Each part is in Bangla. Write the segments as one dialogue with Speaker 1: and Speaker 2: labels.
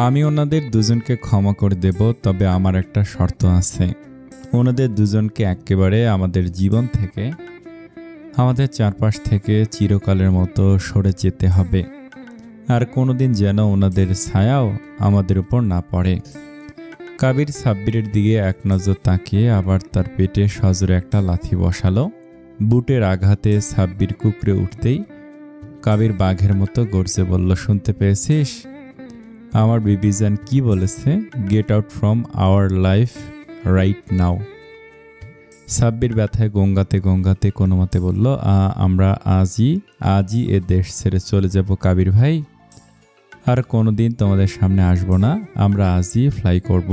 Speaker 1: আমি ওনাদের দুজনকে ক্ষমা করে দেব, তবে আমার একটা শর্ত আছে। ওনাদের দুজনকে একেবারে আমাদের জীবন থেকে, আমাদের চারপাশ থেকে চিরকালের মতো সরে যেতে হবে। আর কোনোদিন যেন ওনাদের ছায়াও আমাদের উপর না পড়ে। কাবির সাব্বিরের দিকে এক নজর তাকিয়ে আবার তার পেটে সজোরে একটা লাথি বসালো। বুটের আঘাতে সাব্বির কুকড়ে উঠতেই কাবির বাঘের মতো গর্জে বলল, শুনতে পেয়েছিস? আমার বিবিজান কি বলেছে? Get out from our life right now. Sabbir ব্যথায় গঙ্গাতে গঙ্গাতে কোনো মতে বলল, আমরা আজই এ দেশ ছেড়ে চলে যাব কাবির ভাই। আর কোনোদিন তোমাদের সামনে আসবো না, আমরা আজই ফ্লাই করব।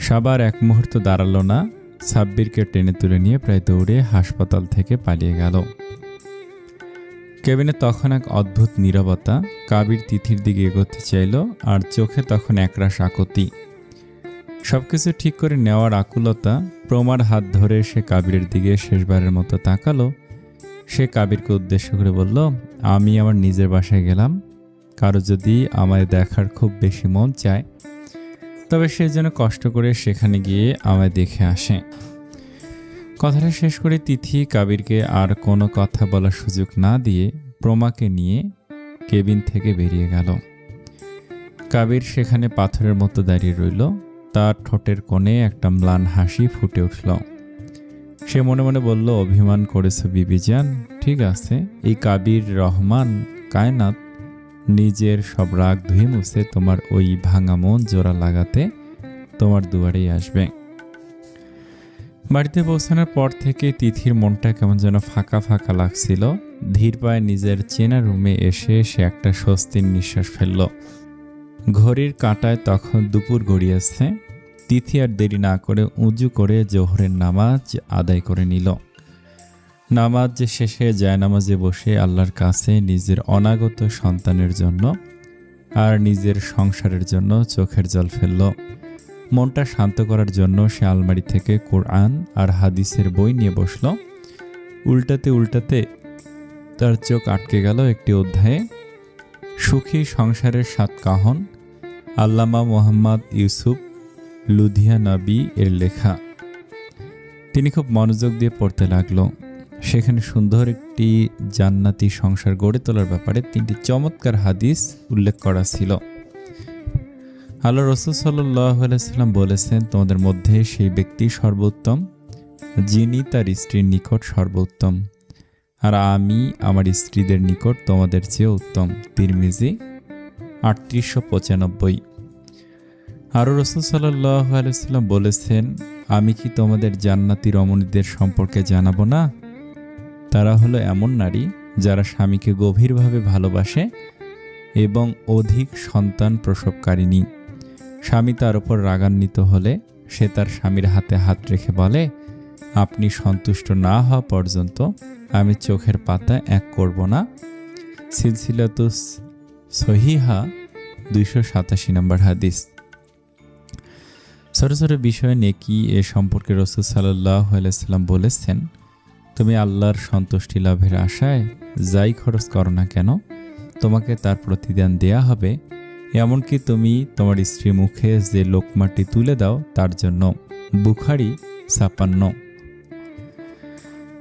Speaker 1: সাবার এক মুহূর্ত দাঁড়ালো না, সাব্বিরকে টেনে তুলে নিয়ে প্রায় দৌড়ে হাসপাতাল থেকে পালিয়ে গেল। কেবিনে তখন এক অদ্ভুত নীরবতা। কাবির তিথির দিকে এগোতে চাইল, আর চোখে তখন একরাশ আকুতি। সবকিছু ঠিক করে নেওয়ার আকুলতা। প্রমার হাত ধরে সে কাবিরের দিকে শেষবারের মতো তাকালো। সে কাবিরকে উদ্দেশ্য করে বলল, আমি আমার নিজের বাসায় গেলাম। কারো যদি আমায় দেখার খুব বেশি মন চায়, তবে সে যেন কষ্ট করে সেখানে গিয়ে আমায় দেখে আসে। কথাটা শেষ করে তিথি কাবিরকে আর কোনো কথা বলার সুযোগ না দিয়ে প্রমাকে নিয়ে কেবিন থেকে বেরিয়ে গেল। কাবির সেখানে পাথরের মতো দাঁড়িয়ে রইল। তার ঠোঁটের কোণে একটা ম্লান হাসি ফুটে উঠল। সে মনে মনে বলল, অভিমান করেছ বিবিজান, ঠিক আছে। এই কাবির রহমান কায়নাত নিজের সব রাগ ধুয়ে মুছে তোমার ওই ভাঙা মন জোড়া লাগাতে তোমার দুয়ারেই আসবে। বাড়িতে পৌঁছানোর পর থেকে তিথির মনটা কেমন যেন ফাঁকা ফাঁকা লাগছিল। ধীর পায়ে নিজের চেনা রুমে এসে সে একটা স্বস্তির নিঃশ্বাস ফেলল। ঘড়ির কাঁটায় তখন দুপুর গড়িয়েছে। তিথি আর দেরি না করে উঁজু করে জোহরের নামাজ আদায় করে নিল। নামাজ শেষে জায়নামাজে বসে আল্লাহর কাছে নিজের অনাগত সন্তানের জন্য আর নিজের সংসারের জন্য চোখের জল ফেলল। মনটা শান্ত করার জন্য সে আলমারি থেকে কোরআন আর হাদিসের বই নিয়ে বসল। উল্টাতে উল্টাতে তার চোখ আটকে গেল একটি অধ্যায়ে। সুখী সংসারের 7 কাহন, আল্লামা মোহাম্মদ ইউসুফ লুধিয়ানবী এর লেখা। তিনি খুব মনোযোগ দিয়ে পড়তে লাগলো। সেখানে সুন্দর একটি জান্নাতি সংসার গড়ে তোলার ব্যাপারে 3টি চমৎকার হাদিস উল্লেখ করা ছিল। আল্লাহ রাসূল সাল্লাল্লাহু আলাইহি সাল্লাম বলেছেন, তোমাদের মধ্যে সেই ব্যক্তি সর্বোত্তম যিনি তার স্ত্রীর নিকট সর্বোত্তম, আর আমি আমার স্ত্রীদের নিকট তোমাদের চেয়ে উত্তম। তিরমিজি 3895। আরও রাসূল সাল্লাল্লাহু আলাইহি সাল্লাম বলেছেন, আমি কি তোমাদের জান্নাতি রমণীদের সম্পর্কে জানাবো না? তারা হলো এমন নারী যারা স্বামীকে গভীরভাবে ভালোবাসে এবং অধিক সন্তান প্রসবকারিণী। স্বামী তার উপর রাগান্বিত হলে সে তার স্বামীর হাতে হাত রেখে বলে, আপনি সন্তুষ্ট না হওয়া পর্যন্ত আমি চোখের পাতা এক করব না। সিলসিলাতুস সহিহা 287 নম্বর হাদিস। ছোট ছোট বিষয় নেকি এ সম্পর্কে রাসূল সাল্লাল্লাহু আলাইহি সাল্লাম বলেছেন, তুমি আল্লাহর সন্তুষ্টি লাভের আশায় যাই খরচ করো না কেন, তোমাকে তার প্রতিদান দেয়া হবে। এমনকি তুমি তোমার স্ত্রী মুখে যে লোকমাটি তুলে দাও তার জন্য। বুখারী 56।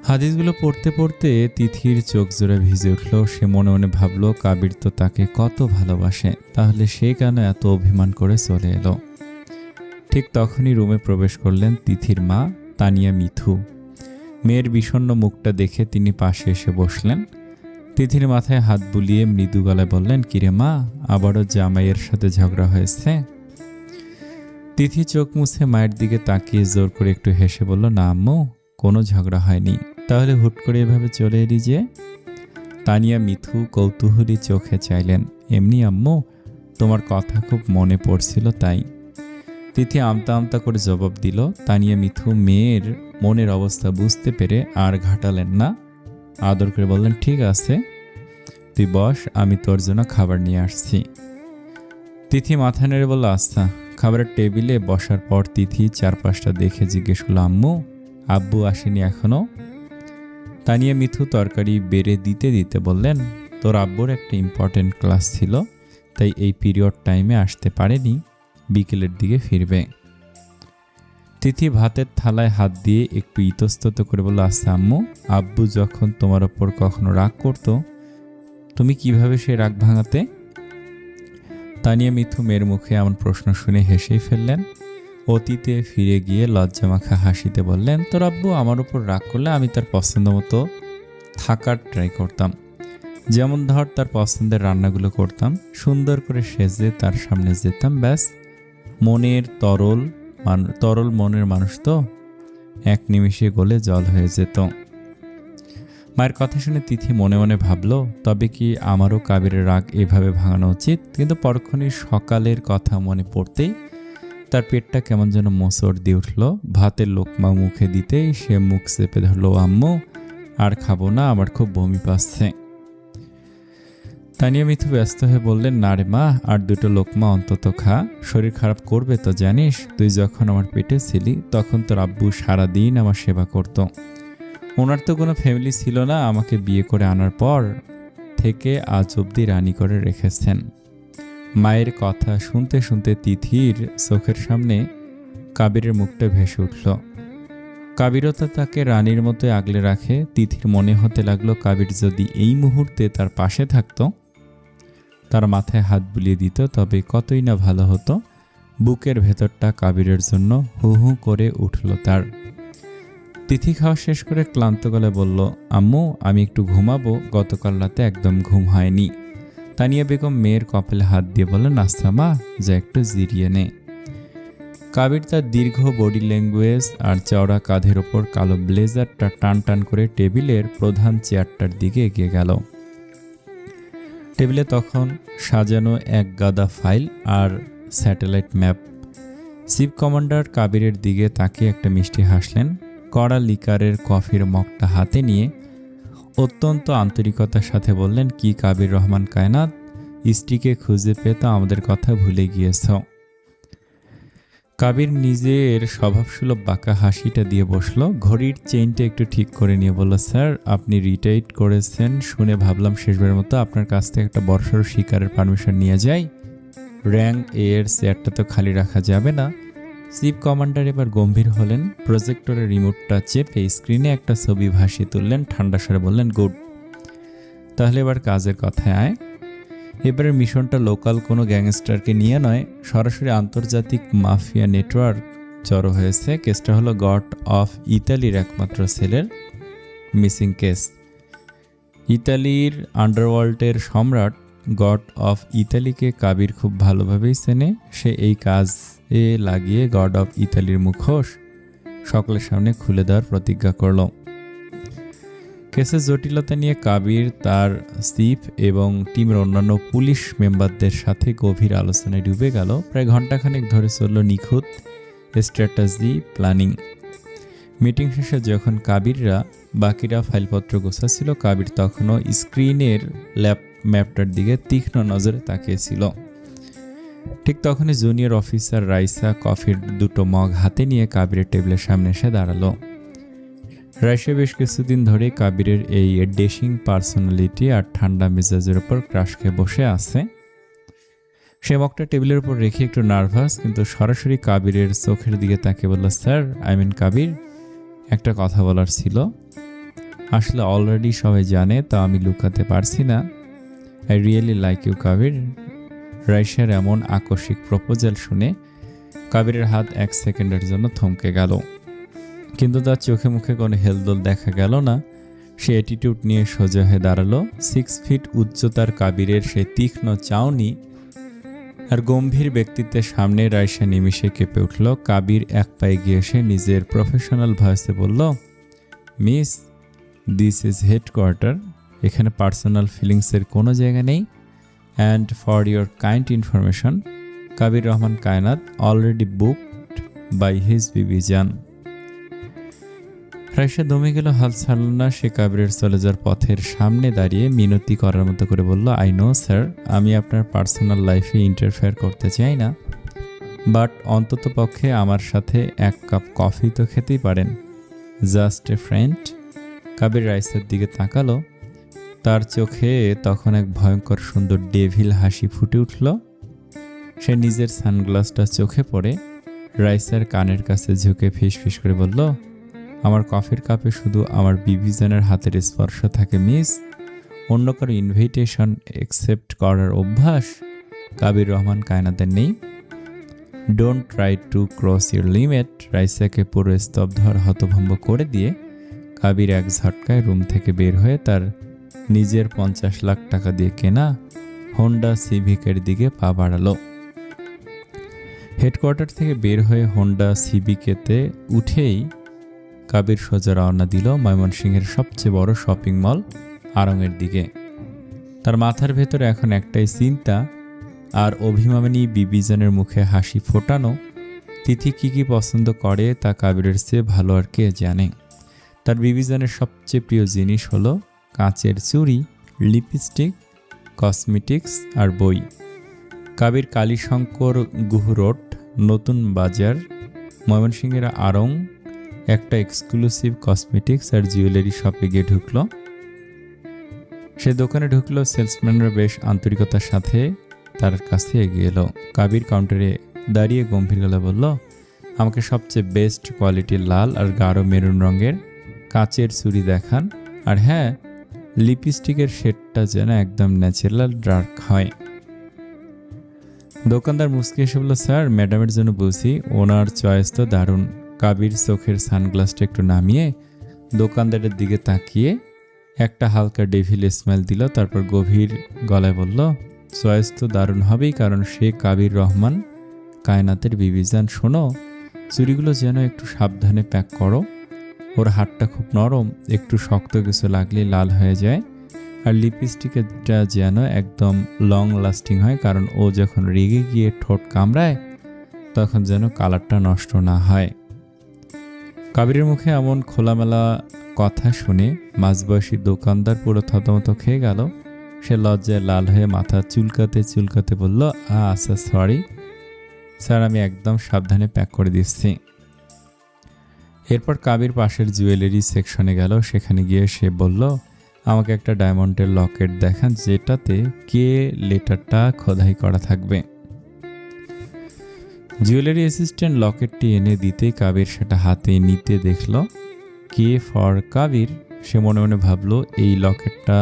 Speaker 1: হাদিসগুলো পড়তে পড়তে তিথির চোখ জোড়া ভিজে উঠল। সে মনে মনে ভাবল, কাবির তো তাকে কত ভালোবাসে, তাহলে সে কেন এত অভিমান করে চলে এলো? ঠিক তখনই রুমে প্রবেশ করলেন তিথির মা তানিয়া মিথু। মেয়ের বিষণ্ণ মুখটা দেখে তিনি পাশে এসে বসলেন। তিথির মাথায় হাত বুলিয়ে মৃদু গলায় বললেন, কিরে মা, আবারও জামাইয়ের সাথে ঝগড়া হয়েছে? তিথি চোখ মুছে মায়ের দিকে তাকিয়ে জোর করে একটু হেসে বলল, না আম্মু, কোনো ঝগড়া হয়নি। তাহলে হুট করে এভাবে চলে এলি যে? তানিয়া মিথু কৌতূহলী চোখে চাইলেন। এমনি আম্মু, তোমার কথা খুব মনে পড়ছিল তাই। তিথি আমতা আমতা করে জবাব দিল। তানিয়া মিথু মেয়ের মনের অবস্থা বুঝতে পেরে আর ঘাটালেন না। আদর করে বললেন, ঠিক আছে, তুই বস, আমি তোর জন্য খাবার নিয়ে আসছি। তিথি মাথা নেড়ে বলল, আচ্ছা। খাবারের টেবিলে বসার পর তিথি চারপাশটা দেখে জিজ্ঞেস করল, আম্মু, আব্বু আসেনি এখনো? তানিয়া মিথু তরকারি বেড়ে দিতে দিতে বললেন, তোর আব্বুর একটা ইম্পর্টেন্ট ক্লাস ছিল, তাই এই পিরিয়ড টাইমে আসতে পারেনি, বিকেলের দিকে ফিরবে। তিথি ভাতের থালায় হাত দিয়ে একটু ইতস্তত করে বলল, আচ্ছা আম্মু, আব্বু যখন তোমার ওপর কখনো রাগ করতো তুমি কিভাবে সে রাগ ভাঙাতে? তানিয়া মিথু মেয়ের মুখে এমন প্রশ্ন শুনে হেসেই ফেললেন। অতীতে ফিরে গিয়ে লজ্জামাখা হাসিতে বললেন, তোর আব্বু আমার উপর রাগ করলে আমি তার পছন্দ মতো থাকার ট্রাই করতাম। যেমন ধর, তার পছন্দের রান্নাগুলো করতাম, সুন্দর করে সেজে তার সামনে যেতাম, ব্যাস। মনের তরল মনের মানুষ তো, এক নিমিষে গলে জল হয়ে যেত। মায়ের কথা শুনে তিথি মনে মনে ভাবল, তবে কি আমারও কাবিরের রাগ এভাবে ভাঙানো উচিত? কিন্তু পরক্ষণই সকালের কথা মনে পড়তেই তার পেটটা কেমন যেন মোচড় দিয়ে উঠল। ভাতের লোকমা মুখে দিতেই সে মুখ চেপে ধরল, আম্মু আর খাবো না, আমার খুব বমি পাচ্ছে। তানিয়া মিথু ব্যস্ত হয়ে বললেন, না রে মা, আর দুটো লোকমা অন্তত খা, শরীর খারাপ করবে তো জানিস। তুই যখন আমার পেটে ছিলি তখন তোর আব্বু সারাদিন আমার সেবা করত। ওনার তো কোনো ফ্যামিলি ছিল না, আমাকে বিয়ে করে আনার পর থেকে আজ অবধি রানী করে রেখেছেন। মায়ের কথা শুনতে শুনতে তিথির চোখের সামনে কাবিরের মুখটা ভেসে উঠল। কাবিরও তাকে রানীর মতোই আগলে রাখে। তিথির মনে হতে লাগলো, কাবির যদি এই মুহূর্তে তার পাশে থাকতো, তার মাথায় হাত বুলিয়ে দিত, তবে কতই না ভালো হতো। বুকের ভেতরটা কাবিরের জন্য হু হু করে উঠল তার। তিথি খাওয়া শেষ করে ক্লান্ত গলায় বলল, আম্মু আমি একটু ঘুমাবো, গতকাল রাতে একদম ঘুম হয়নি। তানিয়া বেগম মেয়ের কপালে হাত দিয়ে বললেন, আচ্ছা মা, যা একটু জিরিয়ে নে। কাবির তার দীর্ঘ বডি ল্যাঙ্গুয়েজ আর চওড়া কাঁধের ওপর কালো ব্লেজারটা টান টান করে টেবিলের প্রধান চেয়ারটার দিকে এগিয়ে গেল। টেবিলে তখন সাজানো এক গাদা ফাইল আর স্যাটেলাইট ম্যাপ। চিফ কমান্ডার কাবিরের দিকে তাকিয়ে একটা মিষ্টি হাসলেন। কড়া লিকারের কফির মগটা হাতে নিয়ে অত্যন্ত আন্তরিকতার সাথে বললেন, কি কাবির রহমান কায়নাত, স্ত্রীকে খুঁজে পেয়ে তো আমাদের কথা ভুলে গিয়েছ। কাবির নিজের স্বভাবসুলভ বাঁকা হাসিটা দিয়ে বসল, ঘড়ির চেইনটা একটু ঠিক করে নিয়ে বলল, স্যার আপনি রিটায়ার্ড করেছেন শুনে ভাবলাম শেষবারের মতো আপনার কাছ থেকে একটা বর্ষার শিকারের পারমিশন নিয়ে যাই। র্যাঙ্ক এর চেয়ারটা তো খালি রাখা যাবে না। চিফ কমান্ডার এবার গম্ভীর হলেন, প্রজেক্টরের রিমোটটা চেপে স্ক্রিনে একটা ছবি ভাসিয়ে তুললেন, ঠান্ডা স্বরে বললেন, গুড, তাহলে এবার কাজের কথায় আয়। এবারের মিশনটা লোকাল কোনো গ্যাংস্টারকে নিয়ে নয়, সরাসরি আন্তর্জাতিক মাফিয়া নেটওয়ার্ক জড়ো হয়েছে। কেসটা হলো গড অফ ইতালির একমাত্র ছেলের মিসিং কেস। ইতালির আন্ডারওয়ার্ল্ডের সম্রাট গড অফ ইতালিকে কাবির খুব ভালোভাবেই চেনে। সে এই কাজে লাগিয়ে গড অফ ইতালির মুখোশ সকলের সামনে খুলে দেওয়ার প্রতিজ্ঞা করল। কেসের জটিলতা নিয়ে কাবির তার চিফ এবং টিমের অন্যান্য পুলিশ মেম্বারদের সাথে গভীর আলোচনায় ডুবে গেল। প্রায় ঘণ্টাখানেক ধরে চলল নিখুঁত স্ট্র্যাটেজি প্ল্যানিং। মিটিং শেষে যখন বাকিরা ফাইলপত্র গোছাচ্ছিল, কাবির তখনও স্ক্রিনের ম্যাপটার দিকে তীক্ষ্ণ নজরে তাকিয়েছিল। ঠিক তখনই জুনিয়র অফিসার রাইসা কফির দুটো মগ হাতে নিয়ে কাবিরের টেবিলের সামনে এসে দাঁড়ালো। রাইসা বেশ কিছুদিন ধরে কাবিরের এই ডেশিং পার্সোনালিটি আর ঠান্ডা মেজাজের উপর ক্রাশ খেয়ে বসে আছে। সে মগটা টেবিলের উপর রেখে একটু নার্ভাস, কিন্তু সরাসরি কাবিরের চোখের দিকে তাকিয়ে বলল, স্যার কাবির, একটা কথা বলার ছিল। আসলে অলরেডি সবাই জানে, তা আমি লুকাতে পারছি না। I really like you Kabir. রাইসার এমন আকস্মিক প্রপোজাল শুনে কাবিরের হাত এক সেকেন্ডের জন্য থমকে গেল, কিন্তু তার চোখে মুখে কোনো হেলদোল দেখা গেল না। সে অ্যাটিটিউড নিয়ে সোজা হয়ে দাঁড়ালো। 6 ফিট উচ্চতার কাবিরের সেই তীক্ষ্ণ চাউনি আর গম্ভীর ব্যক্তিত্বের সামনে রাইসা নিমিষে কেঁপে উঠল। কাবির এক পায়ে গিয়ে এসে নিজের প্রফেশনাল ভয়েসে বলল, মিস, দিস ইজ হেডকোয়ার্টার, এখানে পার্সোনাল ফিলিংসের কোনো জায়গা নেই। And for your kind information, Kabir Rahman Kaynat already booked by his বিবি জান। রাইসা দমে গেল, হাল ছাড়ল না। সে কাবিরের চলে যাওয়ার পথের সামনে দাঁড়িয়ে মিনতি করার মতো করে বলল, আই নো স্যার, আমি আপনার পার্সোনাল লাইফে ইন্টারফেয়ার করতে চাই না, বাট অন্তত পক্ষে আমার সাথে এক কাপ কফি তো খেতেই পারেন, জাস্ট এ ফ্রেন্ড। কাবির রাইসার দিকে তাকালো। তার চোখে তখন এক ভয়ঙ্কর সুন্দর ডেভিল হাসি ফুটে উঠল। সে নিজের সানগ্লাসটা চোখে পড়ে রাইসার কানের কাছে ঝুঁকে ফিসফিস করে বলল, আমার কফির কাপে শুধু আমার বিবিজনের হাতের স্পর্শ থাকে মিস, অন্য কারো ইনভিটেশন অ্যাকসেপ্ট করার অভ্যাস কাবির রহমান কায়নাতের নেই। Don't try to cross your limit. রাইসাকে পুরো স্তব্ধ আর হতভম্ব করে দিয়ে কাবির এক ঝটকায় রুম থেকে বের হয়ে তার নিজের 50 লাখ টাকা দিয়ে কেনা হোন্ডা সিভিকের দিকে পা বাড়ালো। হেডকোয়ার্টার থেকে বের হয়ে হোন্ডা সিভিকেতে উঠেই কাবির সোজা রওনা দিল ময়মনসিংহের সবচেয়ে বড় শপিং মল আড়ংয়ের দিকে। তার মাথার ভেতরে এখন একটাই চিন্তা আর অভিমানী বিবিজনের মুখে হাসি ফোটানো। তিথি কি পছন্দ করে তা কাবিরের চেয়ে ভালো আর কে জানে। তার বিবিজনের সবচেয়ে প্রিয় জিনিস হলো কাঁচের চুড়ি, লিপস্টিক, কসমেটিক্স আর বই। কাবির কালীশঙ্কর গুহ রোড, নতুন বাজার, ময়মনসিংহের আড়ং একটা এক্সক্লুসিভ কসমেটিক্স আর জুয়েলারি শপে গিয়ে ঢুকলো। সে দোকানে ঢুকলো, সেলসম্যানরা বেশ আন্তরিকতার সাথে তার কাছে এগিয়ে এলো। কাবির কাউন্টারে দাঁড়িয়ে গম্ভীর গলা বলল, আমাকে সবচেয়ে বেস্ট কোয়ালিটির লাল আর গাঢ় মেরুন রঙের কাঁচের চুড়ি দেখান, আর হ্যাঁ, লিপস্টিকের শেডটা যেন একদম ন্যাচারাল ডার্ক হয়। দোকানদার মুচকি এসে বলল, স্যার ম্যাডামের জন্য বুঝি, ওনার চয়েস তো দারুণ। কাবির চোখের সানগ্লাসটা একটু নামিয়ে দোকানদারের দিকে তাকিয়ে একটা হালকা ডেভিল স্মাইল দিল, তারপর গভীর গলায় বলল, চয়েস তো দারুণ হবেই, কারণ সে কাবির রহমান কায়নাতের বিবিজান। শোনো, চুড়িগুলো যেন একটু সাবধানে প্যাক করো, ওর হাতটা খুব নরম, একটু শক্ত কিছু লাগলেই লাল হয়ে যায়। আর লিপস্টিকটা যেন একদম লং লাস্টিং হয়, কারণ ও যখন রেগে গিয়ে ঠোঁট কামড়ায় তখন যেন কালারটা নষ্ট না হয়। কাবিরের মুখে এমন খোলামেলা কথা শুনে মাঝবয়সী দোকানদার পুরো থতমত খেয়ে গেল। সে লজ্জায় লাল হয়ে মাথা চুলকাতে চুলকাতে বলল, আচ্ছা সরি স্যার, আমি একদম সাবধানে প্যাক করে দিচ্ছি। এরপর কাবির পাশের জুয়েলারি সেকশনে গেল। সেখানে গিয়ে সে বলল, আমাকে একটা ডায়মন্ডের লকেট দেখান যেটাতে কে লেটারটা খোদাই করা থাকবে। জুয়েলারি অ্যাসিস্ট্যান্ট লকেটটি এনে দিতেই কাবির সেটা হাতে নিতে দেখল কে ফর কাবির। সে মনে মনে ভাবল, এই লকেটটা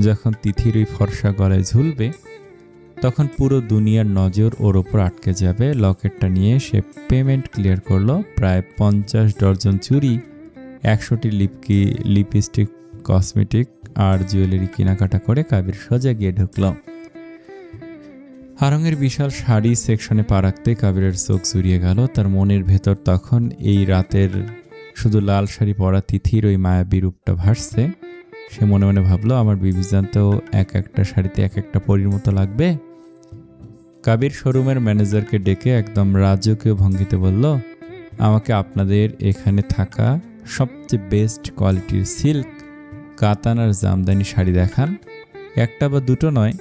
Speaker 1: যখন তিথির ওই ফর্সা গলায় ঝুলবে তখন পুরো দুনিয়ার নজর ওর ওপর আটকে যাবে। লকেটটা নিয়ে সে পেমেন্ট ক্লিয়ার করলো। প্রায় 50 ডজন চুড়ি, 100টি লিপস্টিক, কসমেটিক আর জুয়েলারি কেনাকাটা করে কাবির সোজা গিয়ে ঢুকল। আড়ংয়ের বিশাল শাড়ি সেকশনে পা রাখতে কাবিরের চোখ জুড়িয়ে গেল। তার মনের ভেতর তখন এই রাতের শুধু লাল শাড়ি পরা তিথির ওই মায়াবী রূপটা ভাসছে। সে মনে মনে ভাবলো, আমার বিবিজান তো এক একটা শাড়িতে এক একটা পরীর মতো লাগবে। কাবির শোরুমের ম্যানেজারকে ডেকে একদম রাজকীয় ভঙ্গিতে বলল, আমাকে আপনাদের এখানে থাকা সবচেয়ে বেস্ট কোয়ালিটির সিল্ক, কাতান আর জামদানি শাড়ি দেখান। একটা বা দুটো নয়,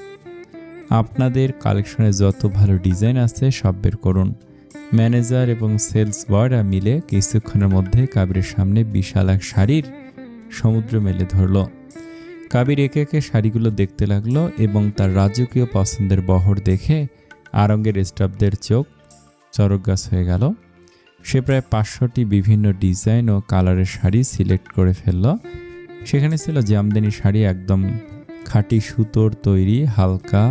Speaker 1: আপনাদের কালেকশনে যত ভালো ডিজাইন আছে সব বের করুন। ম্যানেজার এবং সেলস বয়রা মিলে কিছুক্ষণের মধ্যে কাবিরের সামনে বিশাল এক শাড়ির সমুদ্র মেলে ধরল। কাবির একে একে শাড়িগুলো দেখতে লাগলো এবং তার রাজকীয় পছন্দের বহর দেখে আড়ংয়ের স্টাফদের চোখ চরকগাছ হয়ে গেল। সে প্রায় 500টি বিভিন্ন ডিজাইন ও কালারের শাড়ি সিলেক্ট করে ফেলল। সেখানে ছিল জামদানি শাড়ি, একদম খাঁটি সুতোর তৈরি, হালকা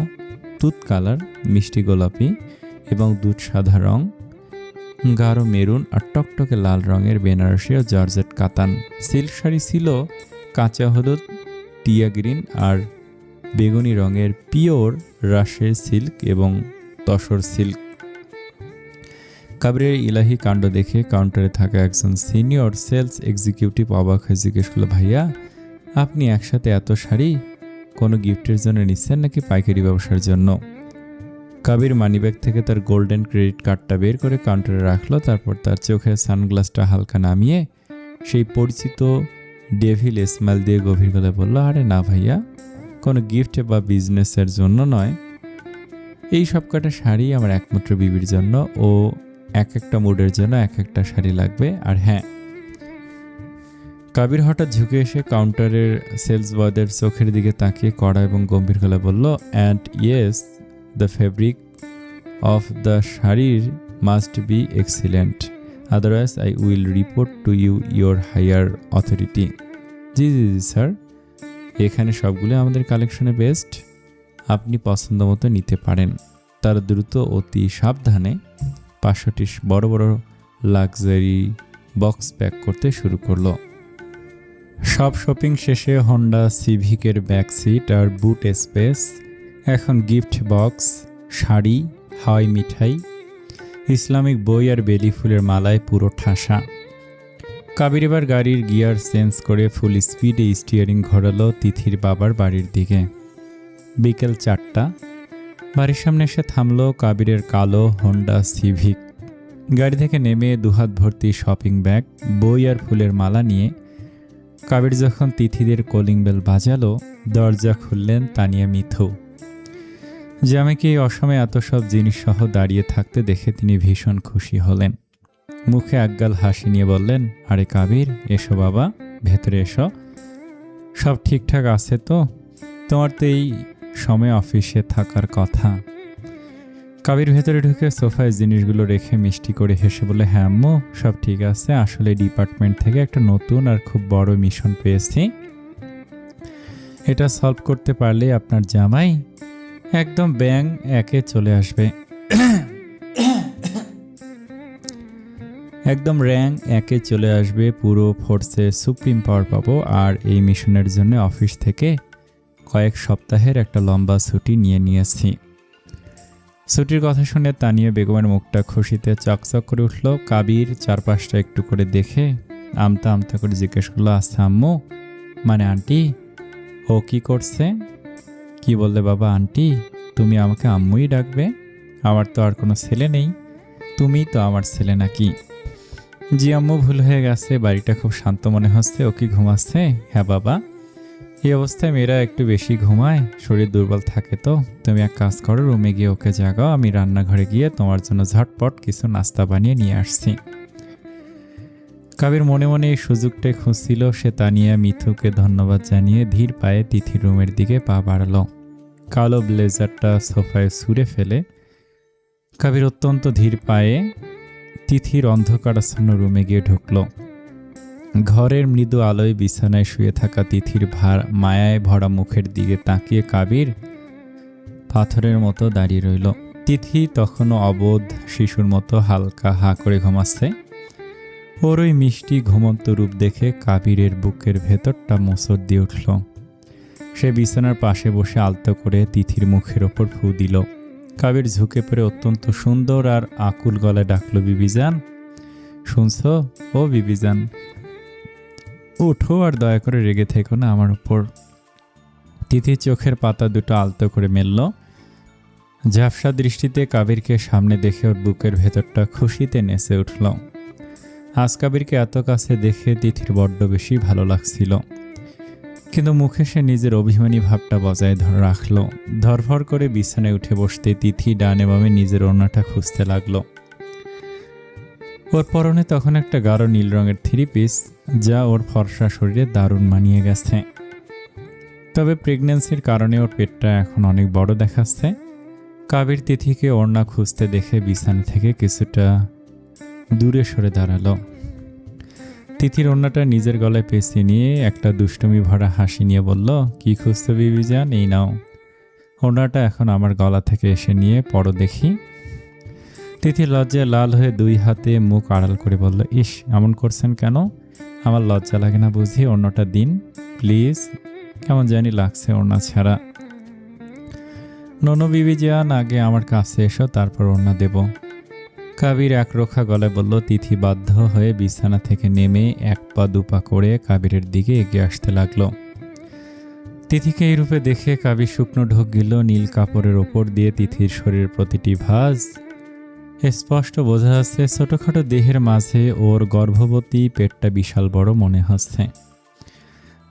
Speaker 1: তুত কালার, মিষ্টি গোলাপি এবং দুধ সাদা রং, গাঢ় মেরুন আর টকটকে লাল রঙের বেনারসি ও জর্জেট কাতান। সিল্ক শাড়ি ছিল কাঁচা হলুদ, টিয়া গ্রিন আর বেগুনি রঙের পিওর রাশের সিল্ক এবং তসর সিল্ক। কাবিরের ইলাহি কাণ্ড দেখে কাউন্টারে থাকা একজন সিনিয়র সেলস এক্সিকিউটিভ অবাক হয়ে জিজ্ঞেস করল, ভাইয়া আপনি একসাথে এত শাড়ি কোনো গিফটের জন্য নিচ্ছেন নাকি পাইকারি ব্যবসার জন্য? কাবির মানিব্যাগ থেকে তার গোল্ডেন ক্রেডিট কার্ডটা বের করে কাউন্টারে রাখলো। তারপর তার চোখের সানগ্লাসটা হালকা নামিয়ে সেই পরিচিত ডেভিল স্মাইল দিয়ে গভীর গলায় বলল, আরে না ভাইয়া, কোনো গিফট বা বিজনেসের জন্য নয়, এই সব কটা শাড়ি আমার একমাত্র বিবির জন্য। ও এক একটা মুডের জন্য এক একটা শাড়ি লাগবে। আর হ্যাঁ, কাবির হঠাৎ ঝুঁকে এসে কাউন্টারের সেলস বয়দের চোখের দিকে তাকিয়ে কড়া এবং গম্ভীর গলায় বলল, and yes, the fabric of the শাড়ির must be excellent, otherwise I will report to you your higher authority. জি জি জি স্যার, এখানে সবগুলো আমাদের কালেকশনে বেস্ট, আপনি পছন্দ মতো নিতে পারেন। তারা দ্রুত অতি সাবধানে 500টি বড় বড় লাক্সারি বক্স প্যাক করতে শুরু করলো। সব শপিং শেষে হন্ডা সিভিকের ব্যাক সিট আর বুট স্পেস, এখন গিফট বক্স, শাড়ি, হাওয়াই মিঠাই, ইসলামিক বই আর বেলি ফুলের মালায় পুরো ঠাসা। কাবির এবার গাড়ির গিয়ার চেঞ্জ করে ফুল স্পিডে স্টিয়ারিং ঘোরালো তিথির বাবার বাড়ির দিকে। বিকেল 4টা, বাড়ির সামনে এসে থামলো কাবিরের কালো হন্ডা সিভিক। গাড়ি থেকে নেমে দুহাত ভর্তি শপিং ব্যাগ, বই আর ফুলের মালা নিয়ে কাবির যখন তিথিদের কলিং বেল বাজালো, দরজা খুললেন তানিয়া মিথু। জামাইকে এই অসময়ে এত সব জিনিস সহ দাঁড়িয়ে থাকতে দেখে তিনি ভীষণ খুশি হলেন। মুখে একগাল হাসি নিয়ে বললেন, আরে কাবির, এসো বাবা, ভেতরে এসো, সব ঠিকঠাক আছে তো? তোমার তো এই সময় অফিসে থাকার কথা। কাবির ভেতরে ঢুকে সোফায় জিনিসগুলো রেখে মিষ্টি করে হেসে বলে, হ্যাঁ আম্মু, সব ঠিক আছে। আসলে ডিপার্টমেন্ট থেকে একটা নতুন আর খুব বড় মিশন পেয়েছি। এটা সলভ করতে পারলে আপনার জামাই একদম ব্যাং একে চলে আসবে, একদম র্যাঙ্ক একে চলে আসবে, পুরো ফোর্সে সুপ্রিম পাওয়ার পাবো। আর এই মিশনের জন্য অফিস থেকে কয়েক সপ্তাহের একটা লম্বা ছুটি নিয়েছি। ছুটির কথা শুনে তানিয়া বেগমের মুখটা খুশিতে চকচক করে উঠল। কাবির চারপাশটা একটু করে দেখে আমতা আমতা করে জিজ্ঞেস করলো, আচ্ছা আম্মু, মানে আন্টি, ও কি করছে? কি বললে বাবা? আন্টি, তুমি আমাকে আম্মুই ডাকবে? আমার তো আর কোনো ছেলে নেই, তুমি তো আমার ছেলে নাকি? জি আম্মু, ভুল হয়ে গেছে, বাড়িটা খুব শান্ত মনে হচ্ছে। ও কি ঘুমাচ্ছে? হ্যাঁ বাবা, এই অবস্থায় মেয়েরা একটু বেশি ঘুমায়, শরীর দুর্বল থাকে। তো তুমি এক কাজ করো, রুমে গিয়ে ওকে জাগাও, আমি রান্নাঘরে গিয়ে তোমার জন্য ঝটপট কিছু নাস্তা বানিয়ে নিয়ে আসছি। কাবির মনে মনে এই সুযোগটাই খুঁজছিল। সে তানিয়া মিথুকে ধন্যবাদ জানিয়ে ধীর পায়ে তিথির রুমের দিকে পা বাড়ালো। কালো ব্লেজারটা সোফায় ছুঁড়ে ফেলে কাবির অত্যন্ত ধীর পায়ে তিথির অন্ধকারাচ্ছন্ন রুমে গিয়ে ঢুকল। ঘরের মৃদু আলোয় বিছানায় শুয়ে থাকা তিথির মায়ায় ভরা মুখের দিকে তাকিয়ে কাবির পাথরের মতো দাঁড়িয়ে রইল। তিথি তখনও অবোধ শিশুর মতো হালকা হা করে ঘুমাচ্ছে। ওর ওই মিষ্টি ঘুমন্ত রূপ দেখে কাবিরের বুকের ভেতরটা মোচড় দিয়ে উঠল। সে বিছানার পাশে বসে আলতো করে তিথির মুখের ওপর ফু দিল। কাবির ঝুঁকে পড়ে অত্যন্ত সুন্দর আর আকুল গলায় ডাকলো, বিবিজান, শুনছ? ও বিবিজান, উঠো আর দয়া করে রেগে থেকো না আমার উপর। তিথির চোখের পাতা দুটো আলতো করে মেলল। ঝাপসা দৃষ্টিতে কাবিরকে সামনে দেখে ওর বুকের ভেতরটা খুশিতে নেচে উঠল। আজ কাবিরকে এত কাছে দেখে তিথির বড্ড বেশি ভালো লাগছিল, কিন্তু মুখে সে নিজের অভিমানী ভাবটা বজায় রাখল। ধরফর করে বিছানায় উঠে বসতে তিথি ডানে বামে নিজের ওড়নাটা খুঁজতে লাগলো। ওর পরনে তখন একটা গাঢ় নীল রঙের থ্রি পিস, যা ওর ফর্সা শরীরে দারুণ মানিয়ে গেছে। তবে প্রেগন্যান্সির কারণে ওর পেটটা এখন অনেক বড় দেখাচ্ছে। কাবির তিথিকে ওড়না খুঁজতে দেখে বিছানা থেকে কিছুটা দূরে সরে দাঁড়ালো। তিথির ওড়নাটা নিজের গলায় পেঁচিয়ে নিয়ে একটা দুষ্টুমি ভরা হাসি নিয়ে বলল, কি খুঁজছো বিবিজান? এই নাও, ওড়নাটা এখন আমার গলা থেকে এসে নিয়ে পড়ো দেখি। তিথি লজ্জায় লাল হয়ে দুই হাতে মুখ আড়াল করে বলল, ইস, এমন করছেন কেন? আমার লজ্জা লাগে না বুঝি? ওড়নাটা দিন প্লিজ, কেমন জানি লাগছে ওড়না ছাড়া। ননো বিবিজান, আগে আমার কাছে এসো, তারপর ওড়না দেব। কাবির একরোখা গলায় বলল। তিথি বাধ্য হয়ে বিছানা থেকে নেমে এক পা দুপা করে কাবিরের দিকে এগিয়ে আসতে লাগলো। তিথিকে এই রূপে দেখে কাবির শুকনো ঢোক গিল। নীল কাপড়ের ওপর দিয়ে তিথির শরীরের প্রতিটি ভাঁজ স্পষ্ট বোঝা যাচ্ছে। ছোটখাটো দেহের মাঝে ওর গর্ভবতী পেটটা বিশাল বড় মনে হচ্ছে।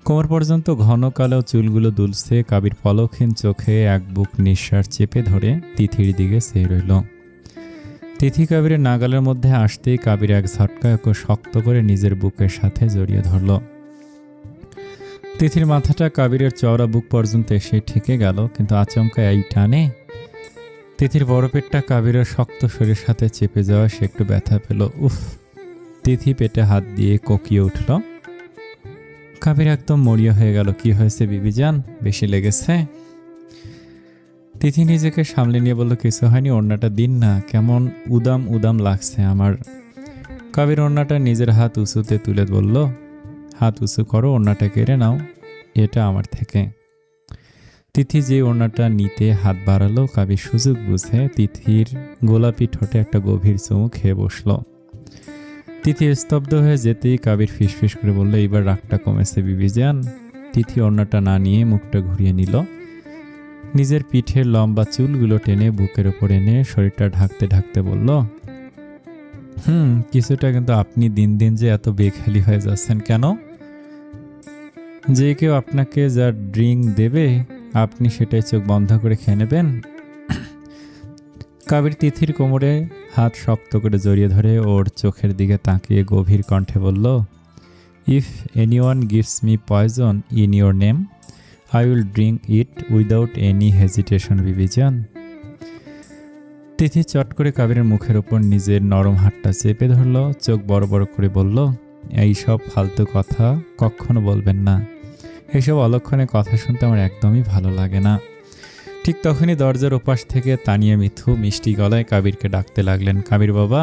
Speaker 1: কোমর পর্যন্ত ঘন কালো চুলগুলো দুলছে। কাবির পলকহীন চোখে এক বুক নিঃশ্বাস চেপে ধরে তিথির দিকে চেয়ে রইল। তিথি কাবিরের নাগালের মধ্যে আসতেই কাবির এক ঝটকা ওকে শক্ত করে নিজের বুকের সাথে জড়িয়ে ধরল। তিথির মাথাটা কাবিরের চওড়া বুক পর্যন্ত এসে ঠেকে গেল, কিন্তু আচমকা এই টানে তিথির বড় পেটটা কাবিরের শক্ত শরীরের সাথে চেপে যাওয়া সে একটু ব্যথা পেল। উফ! তিথি পেটে হাত দিয়ে কোকিয়ে উঠল। কাবির একদম মরিয়া হয়ে গেল। কি হয়েছে বিবিজান, বেশি লেগেছে? তিথি নিজেকে সামলে নিয়ে বলল, কিছু হয়নি, ওড়নাটা দিন না, কেমন উদাম উদাম লাগছে আমার। কাবির ওড়নাটা নিজের হাত উঁচুতে তুলে বলল, হাত উঁচু করো, ওড়নাটা কেড়ে নাও, এটা আমার থেকে। তিথি যে ওড়নাটা নিতে হাত বাড়ালো, কাবির সুযোগ বুঝে তিথির গোলাপি ঠোঁটে একটা গভীর চুমু খেয়ে বসল। তিথি স্তব্ধ হয়ে যেতেই কাবির ফিসফিস করে বলল, এইবার রাগটা কমেছে বিবিজান। তিথি ওড়নাটা না নিয়ে মুখটা ঘুরিয়ে নিল, নিজের পিঠের লম্বা চুলগুলো টেনে বুকের ওপর এনে শরীরটা ঢাকতে ঢাকতে বলল, কিছুটা, কিন্তু আপনি দিন দিন যে এত বেখালি হয়ে যাচ্ছেন কেন? যে কেউ আপনাকে যা ড্রিঙ্ক দেবে আপনি সেটাই চোখ বন্ধ করে খেয়ে নেবেন? কাবির তিথির কোমরে হাত শক্ত করে জড়িয়ে ধরে ওর চোখের দিকে তাকিয়ে গভীর কণ্ঠে বলল, if anyone gives me poison in your name, I will drink it without any hesitation বিবিজান। তিথি চট করে কাবিরের মুখের ওপর নিজের নরম হাতটা চেপে ধরল, চোখ বড় বড় করে বলল, এইসব ফালতু কথা কখনো বলবেন না, এইসব অলক্ষণে কথা শুনতে আমার একদমই ভালো লাগে না। ঠিক তখনই দরজার ওপাশ থেকে তানিয়া মিথু মিষ্টি গলায় কাবিরকে ডাকতে লাগলেন, কাবির বাবা,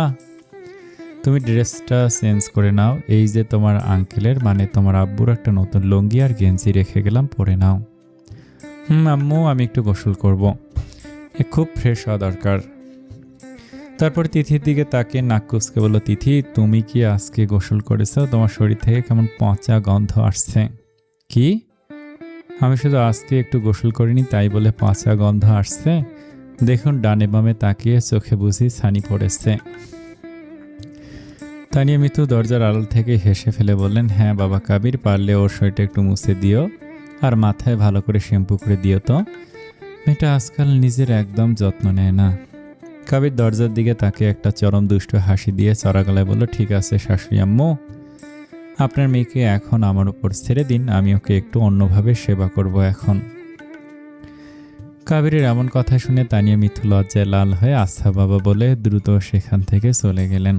Speaker 1: তুমি ড্রেসটা চেঞ্জ করে নাও, এই যে তোমার আঙ্কেলের মানে তোমার আব্বুর একটা নতুন লুঙ্গি আর গেঞ্জি রেখে গেলাম, পরে নাও। আম্মু, আমি একটু গোসল করব, খুব ফ্রেশ হওয়া দরকার। তারপর তিথির দিকে তাকে নাক কুচকে বলল, তিথি, তুমি কি আজকে গোসল করেছো? তোমার শরীর থেকে কেমন পচা গন্ধ আসছে। কি? আমি শুধু আজকে একটু গোসল করিনি তাই বলে পচা গন্ধ আসছে? দেখুন ডানে বামে তাকিয়ে চোখে বুঝি ছানি পড়েছে। তানিয়া মিতু দরজার আড়াল থেকে হেসে ফেলে বললেন, হ্যাঁ বাবা কাবির, পারলে ওর শরীরটা একটু মুছে দিও আর মাথায় ভালো করে শ্যাম্পু করে দিও তো, মেয়েটা আজকাল নিজের একদম যত্ন নেয় না। কাবির দরজার দিকে তাকে একটা চরম দুষ্ট হাসি দিয়ে চড়া গলায় বলল, ঠিক আছে শাশুড়ি আম্মু, আপনার মেয়েকে এখন আমার উপর ছেড়ে দিন, আমি ওকে একটু অন্যভাবে সেবা করব এখন। কাবিরের এমন কথা শুনে তানিয়া মিথু লজ্জায় লাল হয়ে আচ্ছা বাবা বলে দ্রুত সেখান থেকে চলে গেলেন।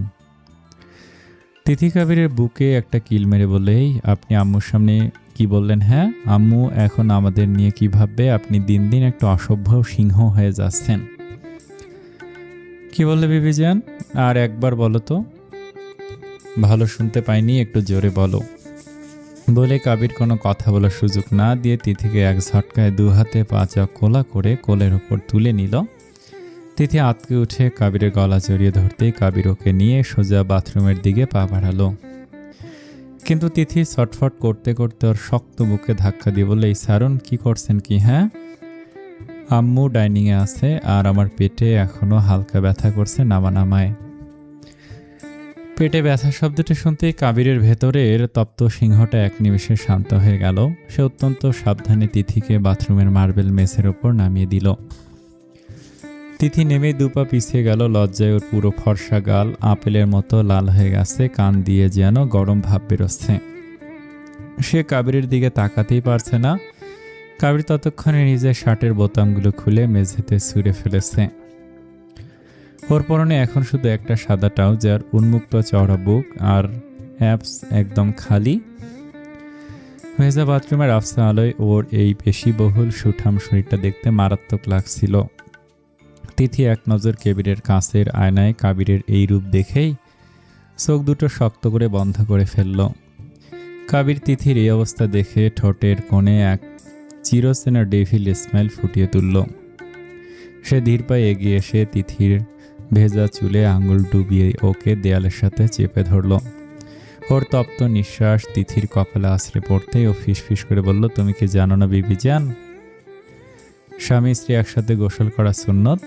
Speaker 1: তিথি কাবিরের বুকে একটা কিল মেরে বললে, এই আপনি আম্মুর সামনে কি বললেন? হ্যাঁ, আম্মু এখন আমাদের নিয়ে কি ভাববে? আপনি দিন দিন একটা অসভ্য সিংহ হয়ে যাচ্ছেন। কি বললে বিবিজান? আর একবার বলো তো। ভালো শুনতে পাইনি, একটু জোরে বলো। বলে কাবির কোনো কথা বলার সুযোগ না দিয়ে তিথিকে এক ঝটকায় দু হাতে পাঁচা কোলা করে কোলের ওপর তুলে নিল। তিথি আতকে উঠে কাবিরের গলা জড়িয়ে ধরতেই কাবির ওকে নিয়ে সোজা বাথরুমের দিকে পা বাড়ালো। কিন্তু তিথি ছটফট করতে করতে ওর শক্ত বুকে ধাক্কা দিয়ে বললে, এই সারুন, কি করছেন কি? হ্যাঁ, আম্মু ডাইনিংয়ে আছে আর আমার পেটে এখনো হালকা ব্যথা করছে, নামানামায়। পেটে ব্যথা শব্দটা শুনতেই কাবিরের ভেতরের তপ্ত সিংহটা এক নিমেষে শান্ত হয়ে গেল। সে অত্যন্ত সাবধানে তিথিকে বাথরুমের মার্বেল মেঝের ওপর নামিয়ে দিল। তিথি নেমে দুপা পিছিয়ে গেল, লজ্জায় ওর পুরো ফর্সা গাল আপেলের মতো লাল হয়ে গেছে, কান দিয়ে যেন গরম ভাব বেরোচ্ছে। সে কাবিরের দিকে তাকাতেই পারছে না। কাবির ততক্ষণে নিজের শার্টের বোতামগুলো খুলে মেঝেতে ছুঁড়ে ফেলেছে। ওর পরনে এখন শুধু একটা সাদা ট্রাউজার, উন্মুক্ত চওড়া বুক আর অ্যাপস একদম খালি। ভেজা বাথরুমের আফসা আলোয় ওর এই পেশিবহুল সুঠাম শরীরটা দেখতে মারাত্মক লাগছিল। তিথি এক নজর কেবিরের কাঁচের আয়নায় কাবিরের এই রূপ দেখেই চোখ দুটো শক্ত করে বন্ধ করে ফেলল। কাবির তিথির এই অবস্থা দেখে ঠোঁটের কোণে এক চিরচেনা ডেভিল স্মাইল ফুটিয়ে তুলল। সে ধীর পায়ে এগিয়ে এসে তিথির ভেজা চুলে আঙুল ডুবিয়ে ওকে দেয়ালের সাথে চেপে ধরল। ওর তপ্ত নিঃশ্বাস তিথির কপালে আছড়ে পড়তেই ও ফিসফিস করে বলল, তুমি কি জানো না বিবিজান, স্বামী স্ত্রী একসাথে গোসল করা সুন্নত,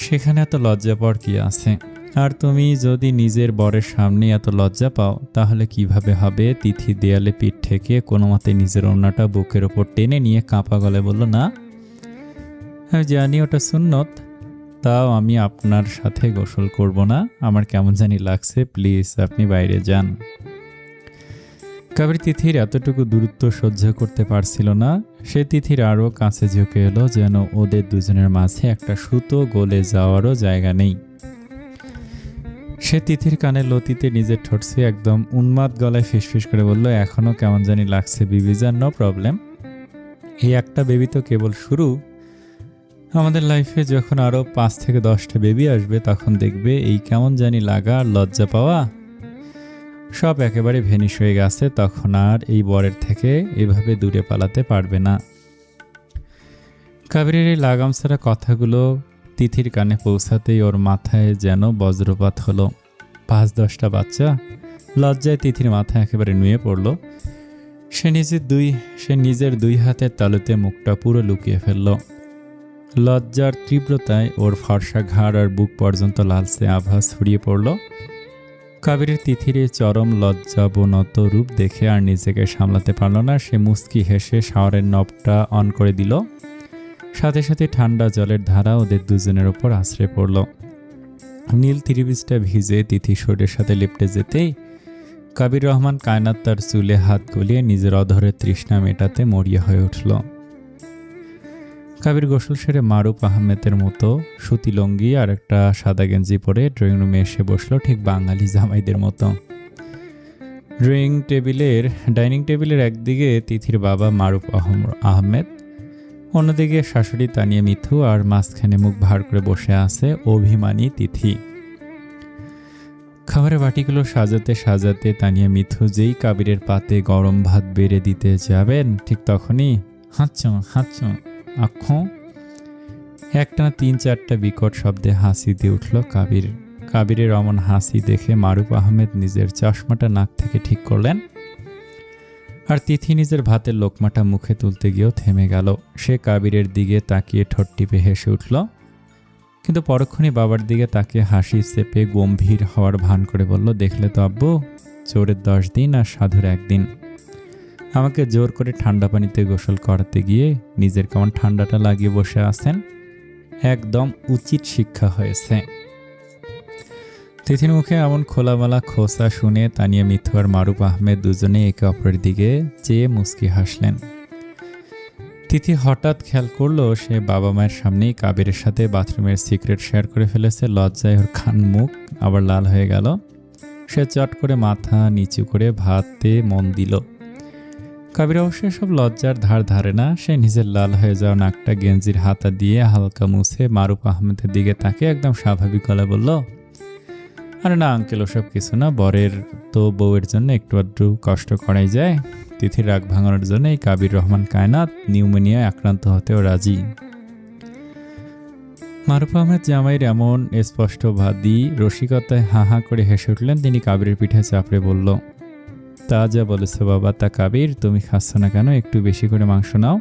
Speaker 1: সেখানে এত লজ্জা পাওয়ার কি আছে? আর তুমি যদি নিজের বরের সামনে এত লজ্জা পাও তাহলে কিভাবে হবে? তিথি দেয়ালে পিঠ ঠেকিয়ে কোনো মতে নিজের ওড়নাটা বুকের ওপর টেনে নিয়ে কাঁপা গলায় বলল, না, আমি জানি ওটা সুন্নত, তাও আমি আপনার সাথে গোসল করব না, আমার কেমন জানি লাগছে, প্লিজ আপনি বাইরে যান। কাবির তিথির এতটুকু দূরত্ব সহ্য করতে পারছিল না। সে তিথির আরও কাছে ঝুঁকে এলো, যেন ওদের দুজনের মাঝে একটা সুতো গলে যাওয়ারও জায়গা নেই। সে তিথির কানে লতিতে নিজের ঠোঁটছে একদম উন্মাদ গলায় ফিসফিস করে বলল, এখনও কেমন জানি লাগছে বিবিজান, নো প্রবলেম। এই একটা বেবি তো কেবল শুরু। আমাদের লাইফে যখন আরও 5 থেকে 10টা বেবি আসবে, তখন দেখবে এই কেমন জানি লাগা আর লজ্জা পাওয়া সব একেবারে ভেনিশ হয়ে গেছে। তখন আর এই বরের থেকে এভাবে দূরে পালাতে পারবে না। কাবিরের এই লাগাম ছাড়া কথাগুলো তিথির কানে পৌঁছাতেই ওর মাথায় যেন বজ্রপাত হলো। 5-10টা বাচ্চা! লজ্জায় তিথির মাথা একেবারে নুয়ে পড়ল। সে নিজের 2 হাতের তালুতে মুখটা পুরো লুকিয়ে ফেলল। লজ্জার তীব্রতায় ওর ফর্সা ঘাড় আর বুক পর্যন্ত লালচে আভা ছড়িয়ে পড়ল। কাবিরের তিথির এই চরম লজ্জাবনত রূপ দেখে আর নিজেকে সামলাতে পারল না। সে মুচকি হেসে শাওয়ারের নবটা অন করে দিল। সাথে সাথে ঠান্ডা জলের ধারা ওদের দুজনের ওপর আছড়ে পড়ল। নীল ত্রিভুজটা ভিজে তিথি শরীরের সাথে লিপটে যেতেই কাবির রহমান কায়নাত তার চুলে হাত গলিয়ে নিজের অধরের তৃষ্ণা মেটাতে মরিয়া হয়ে উঠল। কাবির গোসল সেরে মারুফ আহমেদের মতো সুতি লঙ্গি আর একটা সাদা গেঞ্জি পরে ড্রয়িং রুমে এসে বসলো, ঠিক বাঙালি জামাইদের মতো। ডাইনিং টেবিলের একদিকে তিথির বাবা মারুফ আহমেদ, অন্যদিকে শাশুড়ি তানিয়া মিথু, আর মাঝখানে মুখ ভার করে বসে আছে অভিমানী তিথি। খাবারের বাটিগুলো সাজাতে সাজাতে তানিয়া মিথু যেই কাবিরের পাতে গরম ভাত বেড়ে দিতে যাবেন, ঠিক তখনই হাঁচ আঁখো একটানা 3-4টা বিকট শব্দে হাসি দিয়ে উঠল কাবিরের অমন হাসি দেখে মারুফ আহমেদ নিজের চশমাটা নাক থেকে ঠিক করলেন। আর তিথি নিজের ভাতের লোকমাটা মুখে তুলতে গিয়েও থেমে গেল। সে কাবিরের দিকে তাকিয়ে ঠোঁট টিপে হেসে উঠল, কিন্তু পরক্ষণই বাবার দিকে তাকিয়ে হাসি চেপে গম্ভীর হওয়ার ভান করে বলল, দেখলে তো আব্বু, চোরের 10 দিন আর সাধুর 1 দিন। আমাকে জোর করে ঠান্ডা পানিতে গোসল করাতে গিয়ে নিজের কেমন ঠান্ডাটা লাগিয়ে বসে আছেন। একদম উচিত শিক্ষা হয়েছে। তিথির মুখে এমন খোলামেলা খোসা শুনে তানিয়া মিথু আর মারুফ আহমেদ দুজনে একে অপরের দিকে চেয়ে মুচকি হাসলেন। তিথি হঠাৎ খেয়াল করলো সে বাবা মায়ের সামনেই কাবিরের সাথে বাথরুমের সিক্রেট শেয়ার করে ফেলেছে। লজ্জায় ওর কান মুখ আবার লাল হয়ে গেল। সে চট করে মাথা নিচু করে ভাতে মন দিল। কাবির অবশ্য সব লজ্জার ধার ধারে না। সে নিজের লাল হয়ে যাওয়া নাকটা গেঞ্জির হাতা দিয়ে হালকা মুছে মারুফ আহমেদের দিকে তাকে একদম স্বাভাবিক গলায় বলল, আরে না আঙ্কেল, ওসব কিছু না। বরের তো বউয়ের জন্য একটু আধটু কষ্ট করাই যায়। তিথির রাগ ভাঙানোর জন্য এই কাবির রহমান কায়নাত নিউমোনিয়ায় আক্রান্ত হতেও রাজি। মারুফ আহমেদ জামাইয়ের এমন স্পষ্টবাদী রসিকতায় হা হা করে হেসে উঠলেন। তিনি কাবিরের পিঠে চাপড়ে বলল, তা যা বলেছো বাবা, তা কাবির তুমি খাচ্ছ না কেন? একটু বেশি করে মাংস নাও।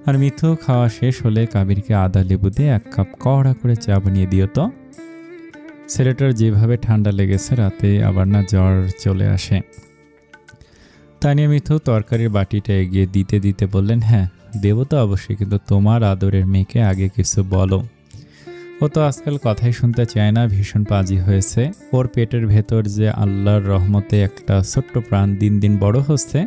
Speaker 1: আর মিথু খাওয়া শেষ হলে কাবিরকে আদা লেবু দিয়ে 1 কাপ কড়া করে চা বানিয়ে দিও তো। ছেলেটার যেভাবে ঠান্ডা লেগেছে, রাতে আবার না জ্বর চলে আসে। তানিয়া মিথু তরকারির বাটিটা এগিয়ে দিতে দিতে বললেন, হ্যাঁ দেবো তো অবশ্যই, কিন্তু তোমার আদরের মেয়েকে আগে কিছু বলো। ও তো আজকাল কথাই শুনতে চায় না, ভীষণ পাজি হয়েছে। ওর পেটের ভেতর যে আল্লাহর রহমতে একটা ছোট্ট প্রাণ দিন দিন বড় হচ্ছে,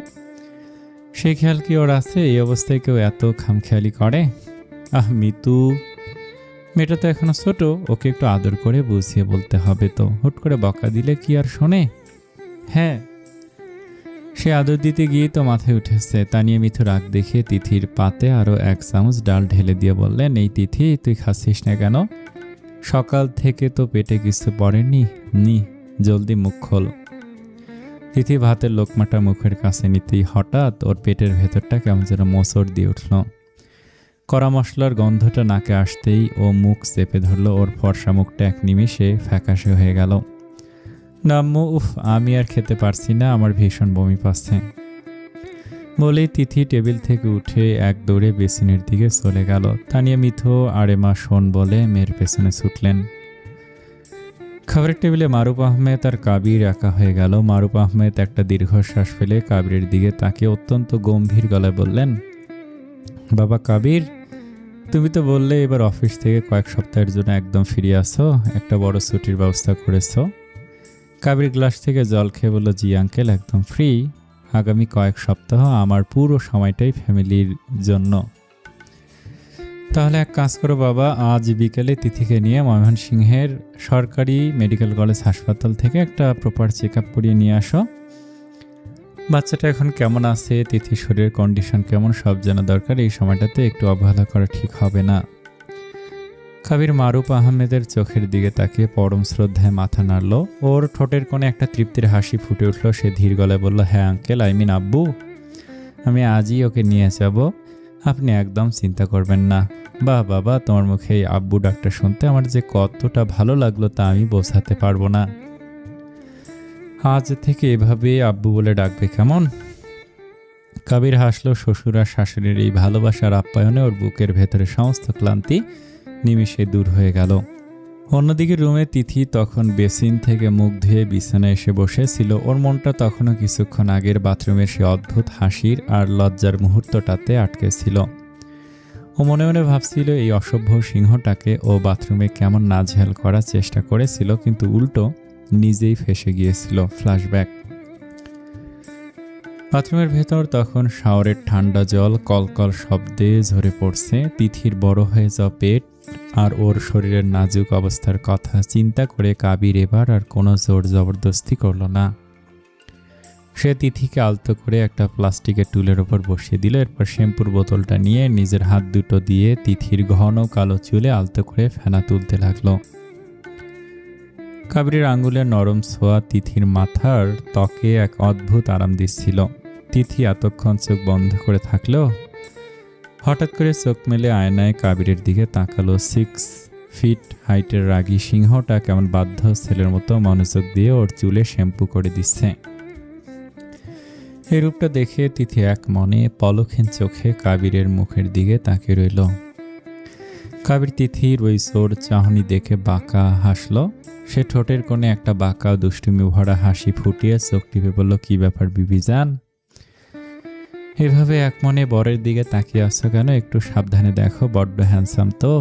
Speaker 1: সেই খেয়াল কি ওর আছে? এই অবস্থায় কেউ এত খামখেয়ালি করে? মিতু, মেয়েটা তো এখনো ছোট, ওকে একটু আদর করে বুঝিয়ে বলতে হবে তো। হুট করে বকা দিলে কি আর শোনে? হ্যাঁ, সে আদর দিতে গিয়ে তো মাথায় উঠেছে। তানিয়া মিথু রাগ দেখে তিথির পাতে আরও 1 চামচ ডাল ঢেলে দিয়ে বললেন, এই তিথি, তুই খাচ্ছিস না কেন? সকাল থেকে তো পেটে কিছু পড়েনি। জলদি মুখ খোল। তিথি ভাতের লোকমাটা মুখের কাছে নিতেই হঠাৎ ওর পেটের ভেতরটা কেমন যেন মোচড় দিয়ে উঠল। কড়া মশলার গন্ধটা নাকে আসতেই ও মুখ চেপে ধরল। ওর ফর্সা মুখটা এক নিমিষে ফ্যাকাশে হয়ে গেল। নাম্মু, উফ, আমি আর খেতে পারছি না, আমার ভীষণ বমি পাচ্ছে বলেই তিথি টেবিল থেকে উঠে এক দৌড়ে বেসিনের দিকে চলে গেল। তানিয়া মিথু আরে মা শোন বলে মেয়ের পেছনে ছুটলেন। খাবারের টেবিলে মারুফ আহমেদ আর কাবির একা হয়ে গেল। মারুফ আহমেদ একটা দীর্ঘশ্বাস ফেলে কাবিরের দিকে তাকিয়ে অত্যন্ত গম্ভীর গলায় বললেন, বাবা কাবির, তুমি তো বললে এবার অফিস থেকে কয়েক সপ্তাহের জন্য একদম ফিরে আসো, একটা বড় ছুটির ব্যবস্থা করেছো। কাবির গ্লাস থেকে জল খেয়ে বলল, জি আঙ্কেল, একদম ফ্রি। আগামী কয়েক সপ্তাহ আমার পুরো সময়টাই ফ্যামিলির জন্য। তাহলে এক কাজ করো বাবা, আজ বিকেলে তিথিকে নিয়ে ময়মনসিংহের সরকারি মেডিকেল কলেজ হাসপাতাল থেকে একটা প্রপার চেক আপ করিয়ে নিয়ে আসো। বাচ্চাটা এখন কেমন আছে, তিথির শরীরের কন্ডিশন কেমন, সব জানা দরকার। এই সময়টাতে একটু অবহেলা করা ঠিক হবে না। কাবির মারুফ আহমেদের চোখের দিকে তাকিয়ে পরম শ্রদ্ধায় মাথা নাড়ল। ওর ঠোঁটের কোণে একটা তৃপ্তির হাসি ফুটে উঠল। সে ধীর গলায় বলল, হ্যাঁ আঙ্কেল, আব্বু, আমি আজই ওকে নিয়ে যাব, আপনি একদম চিন্তা করবেন না। বাহ বাবা, তোমার মুখে এই আব্বু ডাক্তার শুনতে আমার যে কতটা ভালো লাগলো তা আমি বোঝাতে পারবো না। আজ থেকে এভাবে আব্বু বলে ডাকবে কেমন? কাবির হাসলো। শ্বশুর আর শাশুড়ির এই ভালোবাসার আপ্যায়নে ওর বুকের ভেতরে সমস্ত ক্লান্তি নিমিষে দূর হয়ে গেল। অন্যদিকে রুমে তিথি তখন বেসিন থেকে মুখ ধুয়ে বিছানায় এসে বসেছিল। ওর মনটা তখনও কিছুক্ষণ আগের বাথরুমের সে অদ্ভুত হাসির আর লজ্জার মুহূর্তটাতে আটকে ছিল। ও মনে মনে ভাবছিল এই অসভ্য সিংহটাকে ও বাথরুমে কেমন নাজেহাল করার চেষ্টা করেছিল, কিন্তু উল্টো নিজেই ফেঁসে গিয়েছিল। ফ্ল্যাশব্যাক। বাথরুমের ভেতর তখন শাওয়ারের ঠান্ডা জল কলকল শব্দে ঝরে পড়ছে। তিথির বড় হয়ে যাওয়া পেট আর ওর শরীরের নাজুক অবস্থার কথা চিন্তা করে কাবির এবার আর কোনো জোর জবরদস্তি করল না। সে তিথিকে আলতো করে একটা প্লাস্টিকের টুলের ওপর বসিয়ে দিল। এরপর শ্যাম্পুর বোতলটা নিয়ে নিজের হাত দুটো দিয়ে তিথির ঘন কালো চুলে আলতো করে ফেনা তুলতে লাগলো। কাবিরের আঙ্গুলের নরম ছোঁয়া তিথির মাথার ত্বকে এক অদ্ভুত আরাম দিচ্ছিল। তিথি এতক্ষণ চোখ বন্ধ করে থাকলেও হঠাৎ করে চোখ মেলে আয়নায় কাবিরের দিকে তাকালো। 6 ফিট হাইটের রাগী সিংহটা কেমন বাধ্য ছেলের মতো মনোযোগ দিয়ে ওর চুলে শ্যাম্পু করে দিচ্ছে। এই রূপটা দেখে তিথি এক মনে পলকহীন চোখে কাবিরের মুখের দিকে তাকিয়ে রইল। কাবির তিথির ওই চোর চাহনি দেখে বাঁকা হাসল। সে ঠোঁটের কোণে একটা বাঁকা দুষ্টুমি ভরা হাসি ফুটিয়ে চোখ টিপে বলল, কি ব্যাপার বিবিজান, এভাবে এক মনে বরের দিকে তাকিয়ে আসছো কেন? একটু সাবধানে দেখো, বড্ড হ্যান্ডসাম তো।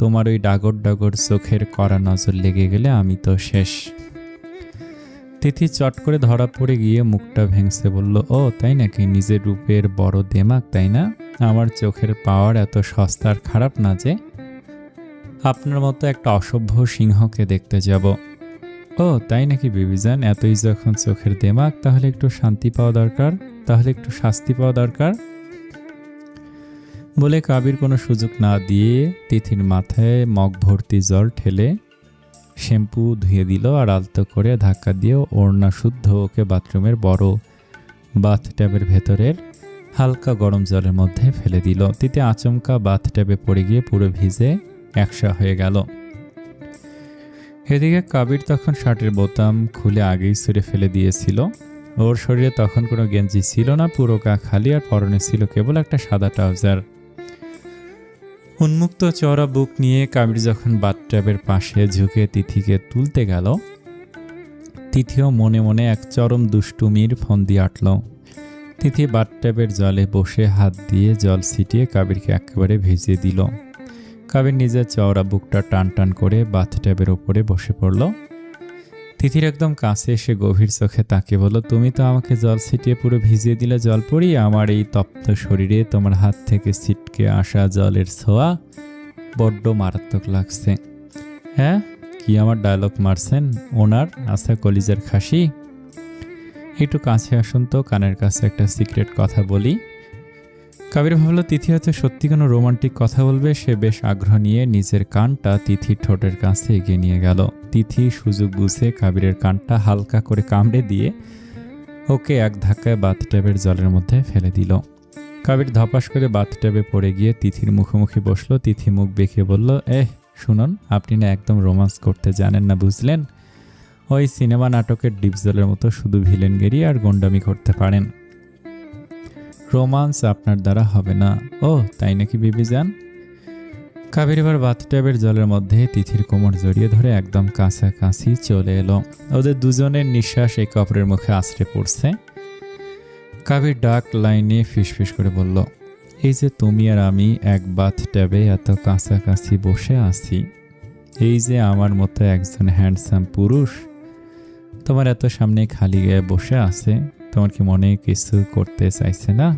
Speaker 1: তোমার ওই ডাগর ডাগর চোখের কড়া নজর লেগে গেলে আমি তো শেষ। তিথি চট করে ধরা পড়ে গিয়ে মুখটা ভেঙছে বলল, ও তাই নাকি? নিজের রূপের বড় দেমাক, তাই না? আমার চোখের পাওয়ার এত সস্তা আর খারাপ না যে আপনার মতো একটা অসভ্য সিংহকে দেখতে যাব। ও তাই নাকি বিবিজান, এতই যখন চোখের দেমাক, তাহলে একটু শান্তি পাওয়া দরকার, তাহলে একটু শাস্তি পাওয়া দরকার। বলে কাবির কোনো সুযোগ না দিয়ে তিথির মাথায় মগ ভর্তি জল ঠেলে শ্যাম্পু ধুয়ে দিল আর আলতো করে ধাক্কা দিয়ে ওড়না শুদ্ধ ওকে বাথরুমের বড় বাথট্যাবের ভেতরের হালকা গরম জলের মধ্যে ফেলে দিল। তিথি আচমকা বাথট্যাবে পড়ে গিয়ে পুরো ভিজে একসা হয়ে গেল। এদিকে কাবির তখন শার্টের বোতাম খুলে আগেই ছুঁড়ে ফেলে দিয়েছিল। ওর শরীরে তখন কোনো গেঞ্জি ছিল না, পুরো গা খালি, আর পরনে ছিল কেবল একটা সাদা ট্রাউজার। উন্মুক্ত চওড়া বুক নিয়ে কাবির যখন বাথট্যাবের পাশে ঝুঁকে তিথিকে তুলতে গেল, তিথিও মনে মনে এক চরম দুষ্টুমির ফন্দি আটল। তিথি বাথট্যাবের জলে বসে হাত দিয়ে জল ছিটিয়ে কাবিরকে একেবারে ভিজিয়ে দিল। কাবির নিজের চওড়া বুকটা টান টান করে বাথট্যাবের ওপরে বসে পড়ল। তিথির একদম কাছে এসে গভীর চোখে তাকিয়ে বলল, তুমি তো আমাকে জল ছিটিয়ে পুরো ভিজিয়ে দিলে জল পড়িয়ে। আমার এই তপ্ত শরীরে তোমার হাত থেকে ছিটকে আসা জলের ছোঁয়া বড্ড মারাত্মক লাগছে। হ্যাঁ, কি আমার ডায়লগ মারছেন? ওনার আশা কলিজার খাসি, একটু কাছে আসুন তো, কানের কাছে একটা সিক্রেট কথা বলি। কাবির ভাবল তিথি হয়তো সত্যি কোনো রোমান্টিক কথা বলবে। সে বেশ আগ্রহ নিয়ে নিজের কানটা তিথির ঠোঁটের কাছে এগিয়ে নিয়ে গেল। তিথি সুযোগ বুঝে কাবিরের কানটা হালকা করে কামড়ে দিয়ে ওকে এক ধাক্কায় বাথট্যাবের জলের মধ্যে ফেলে দিল। কাবির ধপাস করে বাথট্যাবে পড়ে গিয়ে তিথির মুখোমুখি বসলো। তিথি মুখ বেঁকিয়ে বলল, শুনুন, আপনি না একদম রোমান্স করতে জানেন না, বুঝলেন? ওই সিনেমা নাটকের ডিপজলের মতো শুধু ভিলেনগিরি আর গন্ডামি করতে পারেন। রোমান্স আপনার দ্বারা হবে না। ও তাই নাকি বিবিজান? কাবির এবার বাথট্যাবের জলের মধ্যে তিথির কোমর জড়িয়ে ধরে একদম কাছাকাছি চলে এলো। ওদের দুজনের নিঃশ্বাস একে অপরের মুখে আছড়ে পড়ছে। কাবির ডাক লাইনে ফিসফিস করে বলল, এই যে তুমি আর আমি এক বাথট্যাবে এত কাছাকাছি বসে আছি, এই যে আমার মতো একজন হ্যান্ডসাম পুরুষ তোমার এত সামনে খালি গায়ে বসে আছে, তোমার কি মনে কিছু করতে চাইছে না?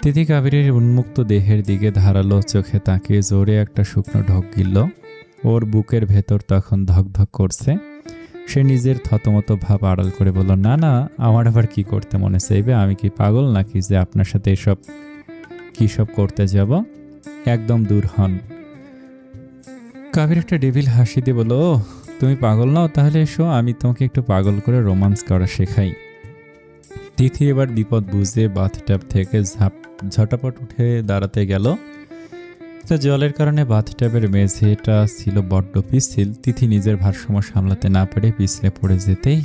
Speaker 1: তিথি কাবিরের উন্মুক্ত দেহের দিকে ধারালো চোখে তাকিয়ে জোরে একটা শুকনো ঢোক গিলল। ওর বুকের ভেতর তখন ধকধক করছে। সে নিজের থতমত ভাব আড়াল করে বলল, না না, আমার আবার কি করতে মনে চাইবে? আমি কি পাগল নাকি যে আপনার সাথে এসব কি সব করতে যাব? একদম দূর হন। কাবির একটা ডেভিল হাসি দিয়ে বলল, ও তুমি পাগল নাও? তাহলে এসো, আমি তোমাকে একটু পাগল করে রোমান্স করা শেখাই। তিথি এবার বিপদ বুঝে বাথটাব থেকে ঝটাপট উঠে দাঁড়াতে গেল। জলের কারণে বাথটাবের মেঝেটা ছিল বড্ড পিছিল। তিথি নিজের ভারসাম্য সামলাতে না পেরে পিছলে পড়ে যেতেই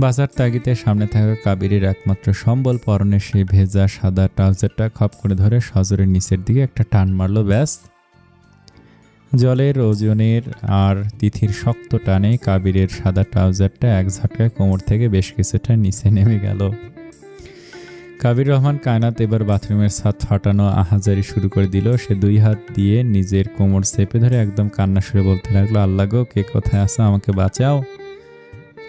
Speaker 1: বাজার তাগিতে সামনে থাকা কাবিরের একমাত্র সম্বল পরনে সেই ভেজা সাদা ট্রাউজারটা খপ করে ধরে সজরের নিচের দিকে একটা টান মারল। ব্যাস, জলের ওজনের আর তিথির শক্ত টানে কাবিরের সাদা ট্রাউজারটা এক ঝটকায় কোমর থেকে বেশ কিছুটা নিচে নেমে গেল। কাবির রহমান কায়নাত এবার বাথরুমের ছাদ ফাটানো আহাজারি শুরু করে দিল। সে দুই হাত দিয়ে নিজের কোমর চেপে ধরে একদম কান্না সুরে বলতে লাগলো, আল্লাহ গো, কে কোথায় আসো, আমাকে বাঁচাও।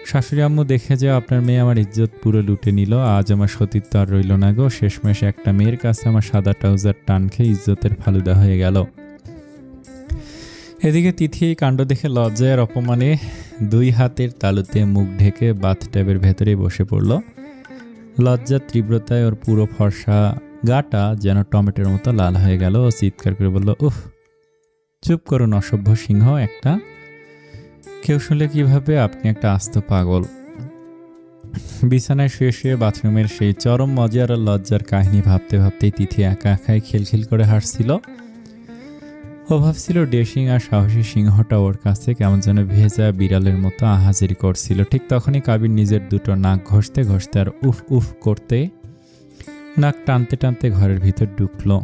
Speaker 1: শাশুড়ি আম্মু, দেখে যাও, আপনার মেয়ে আমার ইজ্জত পুরো লুটে নিল। আজ আমার সতীত্ব আর রইল না গো। শেষমেশ একটা মেয়ের কাছে আমার সাদা ট্রাউজার টান খেয়ে ইজ্জতের ফালুদা হয়ে গেল। এদিকে তিথি এই কাণ্ড দেখে লজ্জায় আর অপমানে দুই হাতের তালুতে মুখ ঢেকে বাথট্যাবের ভেতরে বসে পড়ল। লজ্জার তীব্রতায় ওর পুরো ফর্সা গাটা যেন টমেটোর মতো লাল হয়ে গেল। ও চিৎকার করে বলল, উফ, চুপ করুন অসভ্য সিংহ একটা। কেউ শুনলে কিভাবে আপনি একটা আস্ত পাগল। বিছানায় শুয়ে শুয়ে বাথরুমের সেই চরম মজার আর লজ্জার কাহিনী ভাবতে ভাবতেই তিথি একা একাই খিলখিল করে হাসছিল। ও ভাবছিল ডেসিং আর সাহসী সিংহটা ওর কাছে কেমন যেন ভেজা বিড়ালের মতো আহাজারি করছিল। ঠিক তখনই কাবির নিজের দুটো নাক ঘষতে ঘষতে আর উফ উফ করতে নাক টানতে টানতে ঘরের ভিতর ঢুকলো।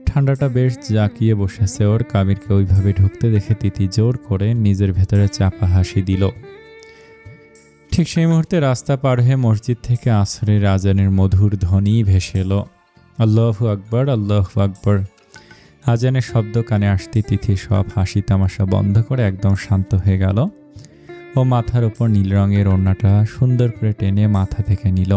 Speaker 1: ঠান্ডাটা বেশ জাকিয়ে বসেছে ওর। কাবিরকে ওইভাবে ঢুকতে দেখে তিথি জোর করে নিজের ভেতরে চাপা হাসি দিল। ঠিক সেই মুহূর্তে রাস্তা পার হয়ে মসজিদ থেকে আসরের আজানের মধুর ধ্বনি ভেসে এলো। আল্লাহু আকবার, আল্লাহু আকবার। আজানের শব্দ কানে আসতে তিথি সব হাসি তামাশা বন্ধ করে একদম শান্ত হয়ে গেল। ও মাথার উপর নীল রঙের ওড়নাটা সুন্দর করে টেনে মাথা থেকে নিল।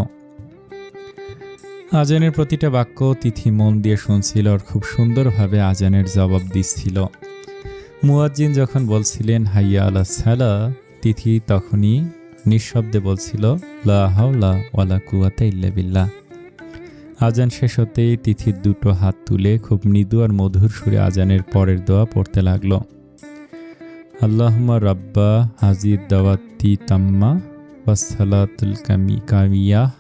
Speaker 1: আজানের প্রতিটা বাক্য তিথি মন দিয়ে শুনছিল আর খুব সুন্দরভাবে আজানের জবাব দিচ্ছিল। মুয়াজ্জিন যখন বলছিলেন হাইয়া আলা সালাহ, তিথি তখনই নিঃশব্দে বলছিল লা হাওলা ওয়ালা কুওয়াতা ইল্লা বিল্লাহ। আজান শেষ হতেই তিথির দুটো হাত তুলে খুব মৃদু আর মধুর সুরে আজানের পরের দোয়া পড়তে লাগলো। আল্লাহুম্মা রাব্বা হাজির দাওয়াতি তাম্মা ওয়াসসালাতুল কামিয়াহ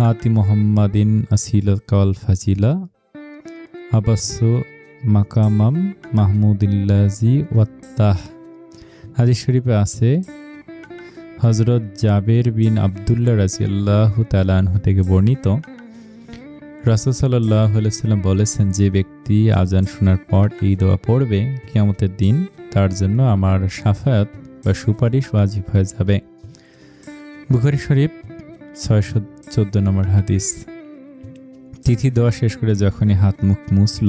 Speaker 1: আতি মুহাম্মাদিন আসিলাকাল ফাজিলা আবাসু মাকামাম মাহমুদিল্লাজি ওয়াত্তাহ। হাদিস শরীফে আছে, হযরত জাবের বিন আবদুল্লাহ রাদিয়াল্লাহু তাআলা আনহু থেকে বর্ণিত, রাসূল সাল্লাল্লাহু আলাইহি ওয়াসাল্লাম বলেছেন, যে ব্যক্তি আজান শোনার পর এই দোয়া পড়বে, কিয়ামতের দিন তার জন্য আমার শাফায়াত বা সুপারিশ ওয়াজিব হয়ে যাবে। বুখারী শরীফ 614 নম্বর হাদিস। তিথি দোয়া শেষ করে যখনই হাত মুখ মুছল,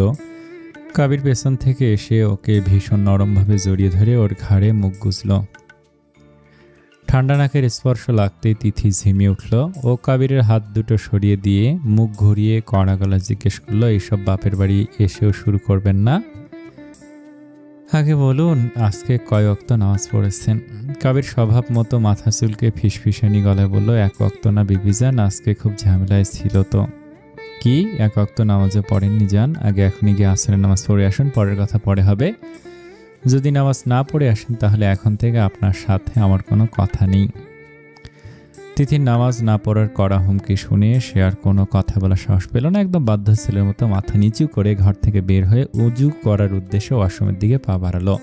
Speaker 1: কাবির পেছন থেকে এসে ওকে ভীষণ নরমভাবে জড়িয়ে ধরে ওর ঘাড়ে মুখ গুজল। ঠান্ডা নাকের স্পর্শ লাগতেই তিথি ঝিমিয়ে উঠল। ও কাবিরের হাত দুটো সরিয়ে দিয়ে মুখ ঘুরিয়ে কড়া গলা জিজ্ঞেস করলো, এইসব বাপের বাড়ি এসেও শুরু করবেন না? আগে বলুন, আজকে কয় ওয়াক্ত নামাজ পড়েছেন? কাবির স্বভাব মতো মাথা চুলকে ফিসফিসানি গলায় বলল, এক ওয়াক্ত না বিবিজান, আজকে খুব ঝামেলায় ছিল তো। কি এক ওয়াক্ত নামাজে পড়েননি যান? আগে এখনই গিয়ে আসরের নামাজ পড়ে আসুন, পরের কথা পরে হবে। যদি নামাজ না পড়ে আসেন তাহলে এখন থেকে আপনার সাথে আমার কোনো কথা নেই। তিথির নামাজ না পড়ার কড়া হুমকি শুনে সে আর কোনো কথা বলার সাহস পেল না। একদম বাধ্য ছেলের মতো মাথা নিচু করে ঘর থেকে বের হয়ে উজু করার উদ্দেশ্যে ওয়াশরুমের দিকে পা বাড়ালো।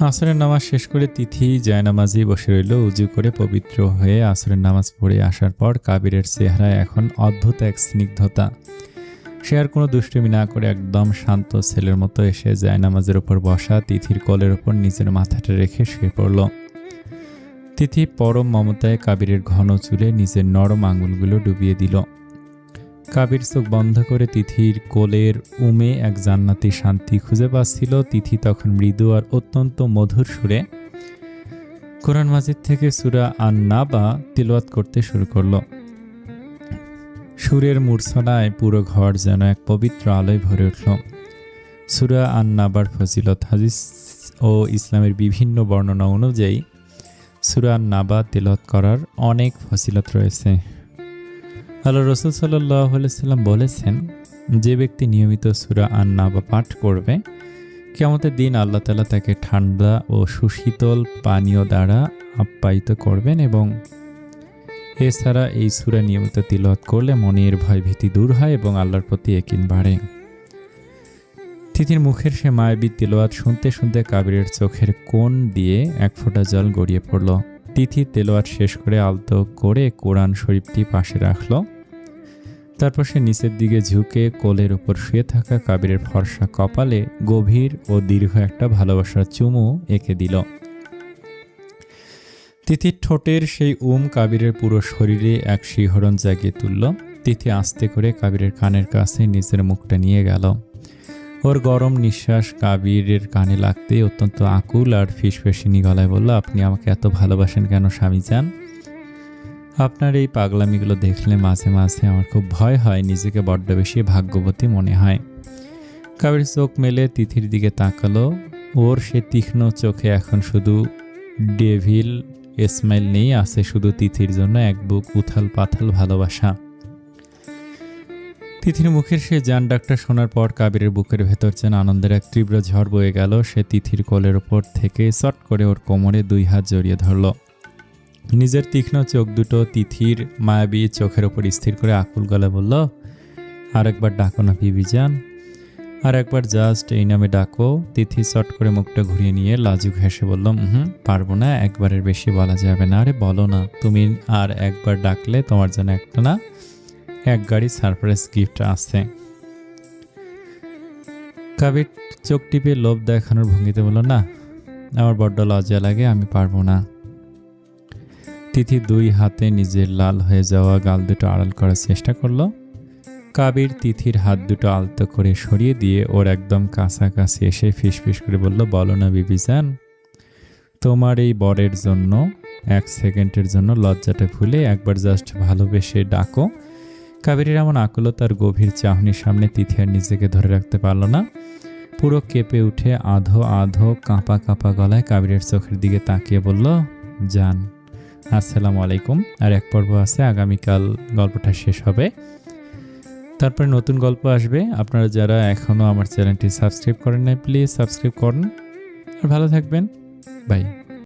Speaker 1: আসরের নামাজ শেষ করে তিথি জায়নামাজি বসে রইল। উজু করে পবিত্র হয়ে আসরের নামাজ পড়ে আসার পর কাবিরের চেহারায় এখন অদ্ভুত এক স্নিগ্ধতা। সে আর কোনো দুষ্টুমি না করে একদম শান্ত ছেলের মতো এসে জায়নামাজের ওপর বসা তিথির কোলের ওপর নিজের মাথাটা রেখে শুয়ে পড়ল। তিথি পরম মমতায় কাবিরের ঘন চুলে নিজের নরম আঙুলগুলো ডুবিয়ে দিল। কাবির চোখ বন্ধ করে তিথির কোলের উমে এক জান্নাতি শান্তি খুঁজে পাচ্ছিল। তিথি তখন মৃদু আর অত্যন্ত মধুর সুরে কোরআন মাজিদ থেকে সূরা আন-নাবা তিলাওয়াত করতে শুরু করলো। সুরের মূর্ছনায় পুরো ঘর যেন এক পবিত্র আলোয় ভরে উঠল। সূরা আন-নাবার ফজিলত হাদিস ও ইসলামের বিভিন্ন বর্ণনা অনুযায়ী সূরা আন-নাবা তিলাওয়াত করার অনেক ফজিলত রয়েছে। আল্লাহ রাসূল সাল্লাল্লাহু আলাইহি সাল্লাম বলেছেন, যে ব্যক্তি নিয়মিত সূরা আন-নাবা পাঠ করবে, কিয়ামতের দিন আল্লাহ তাআলা তাকে ঠান্ডা ও সুশীতল পানীয় দ্বারা আপ্যায়িত করবেন এবং এছাড়া এই সূরা নিয়মিত তিলাওয়াত করলে মনের ভয় ভীতি দূর হয় এবং আল্লাহর প্রতি ইয়াকিন বাড়ে। তিথির মুখের সে মায়াবী তিলাওয়াত শুনতে শুনতে কাবিরের চোখের কোণ দিয়ে এক ফোঁটা জল গড়িয়ে পড়ল। তিথি তিলাওয়াত শেষ করে আলতো করে কোরআন শরীফটি পাশে রাখল। তারপর সে নিচের দিকে ঝুঁকে কোলের উপর শুয়ে থাকা কাবিরের ফর্সা কপালে গভীর ও দীর্ঘ একটা ভালোবাসার চুমু এঁকে দিল। তিথির ঠোঁটের সেই কাবিরের পুরো শরীরে এক শিহরণ জাগিয়ে তুলল। তিথি আস্তে করে কাবিরের কানের কাছে নিজের মুখটা নিয়ে গেল। ওর গরম নিঃশ্বাস কাবিরের কানে লাগতে অত্যন্ত আকুল আর ফিসফিসিনি গলায় বলল, আপনি আমাকে এত ভালোবাসেন কেন স্বামীজান? আপনার এই পাগলামিগুলো দেখলে মাঝে মাঝে আমার খুব ভয় হয়, নিজেকে বড্ড বেশি ভাগ্যবতী মনে হয়। কাবির চোখ মেলে তিথির দিকে তাকালো। ওর সে তীক্ষ্ণ চোখে এখন শুধু ডেভিল স্মাইল নেই, আছে শুধু তিথির জন্য এক বুক উথাল পাথাল ভালোবাসা। তিথির মুখের সে জান ডাকটা শোনার পর কাবিরের বুকের ভেতর যেন আনন্দের এক তীব্র ঝড় বয়ে গেল। সে তিথির কোলের ওপর থেকে চট করে ওর কোমরে দুই হাত জড়িয়ে ধরল। নিজের তীক্ষ্ণ চোখ দুটো তিথির মায়াবী চোখের ওপর স্থির করে আকুল গলায় বলল, আর একবার ডাকো না বিবিজান, আর একবার জাস্ট এই নামে ডাকো। তিথি চট করে মুখটা ঘুরিয়ে নিয়ে লাজুক হেসে বলল, পারবো না, একবারের বেশি বলা যাবে না। আরে বলো না, তুমি আর একবার ডাকলে তোমার জন্য একটা না এক গাড়ি সারপ্রাইজ গিফট আছে। কাবির চোখ টিপে লোভ দেখানোর ভঙ্গিতে বলল, না, আমার বড্ড লজ্জা লাগে, আমি পারবো না। তিথি দুই হাতে নিজের লাল হয়ে যাওয়া গাল দুটো আড়াল করার চেষ্টা করলো। কাবির তিথির হাত দুটো আলতো করে সরিয়ে দিয়ে ওর একদম কাছাকাছি এসে ফিসফিস করে বলল, বলো না বিবিজান, তোমার এই বরের জন্য এক সেকেন্ডের জন্য লজ্জাটা ভুলে একবার জাস্ট ভালোবেসে ডাকো। কাবিরের এমন আকুলতার গভীর চাহনির সামনে তিথি আর নিজেকে ধরে রাখতে পারল না। পুরো কেঁপে উঠে আধো আধো কাঁপা কাঁপা গলায় কাবিরের চোখের দিকে তাকিয়ে বলল, জান, আসসালামু আলাইকুম। আর এক পর্ব আছে, আগামীকাল গল্পটা শেষ হবে, তারপরে নতুন গল্প আসবে। আপনারা যারা এখনও আমার চ্যানেলটি সাবস্ক্রাইব করেন নাই, প্লিজ সাবস্ক্রাইব করুন। আর ভালো থাকবেন, বাই।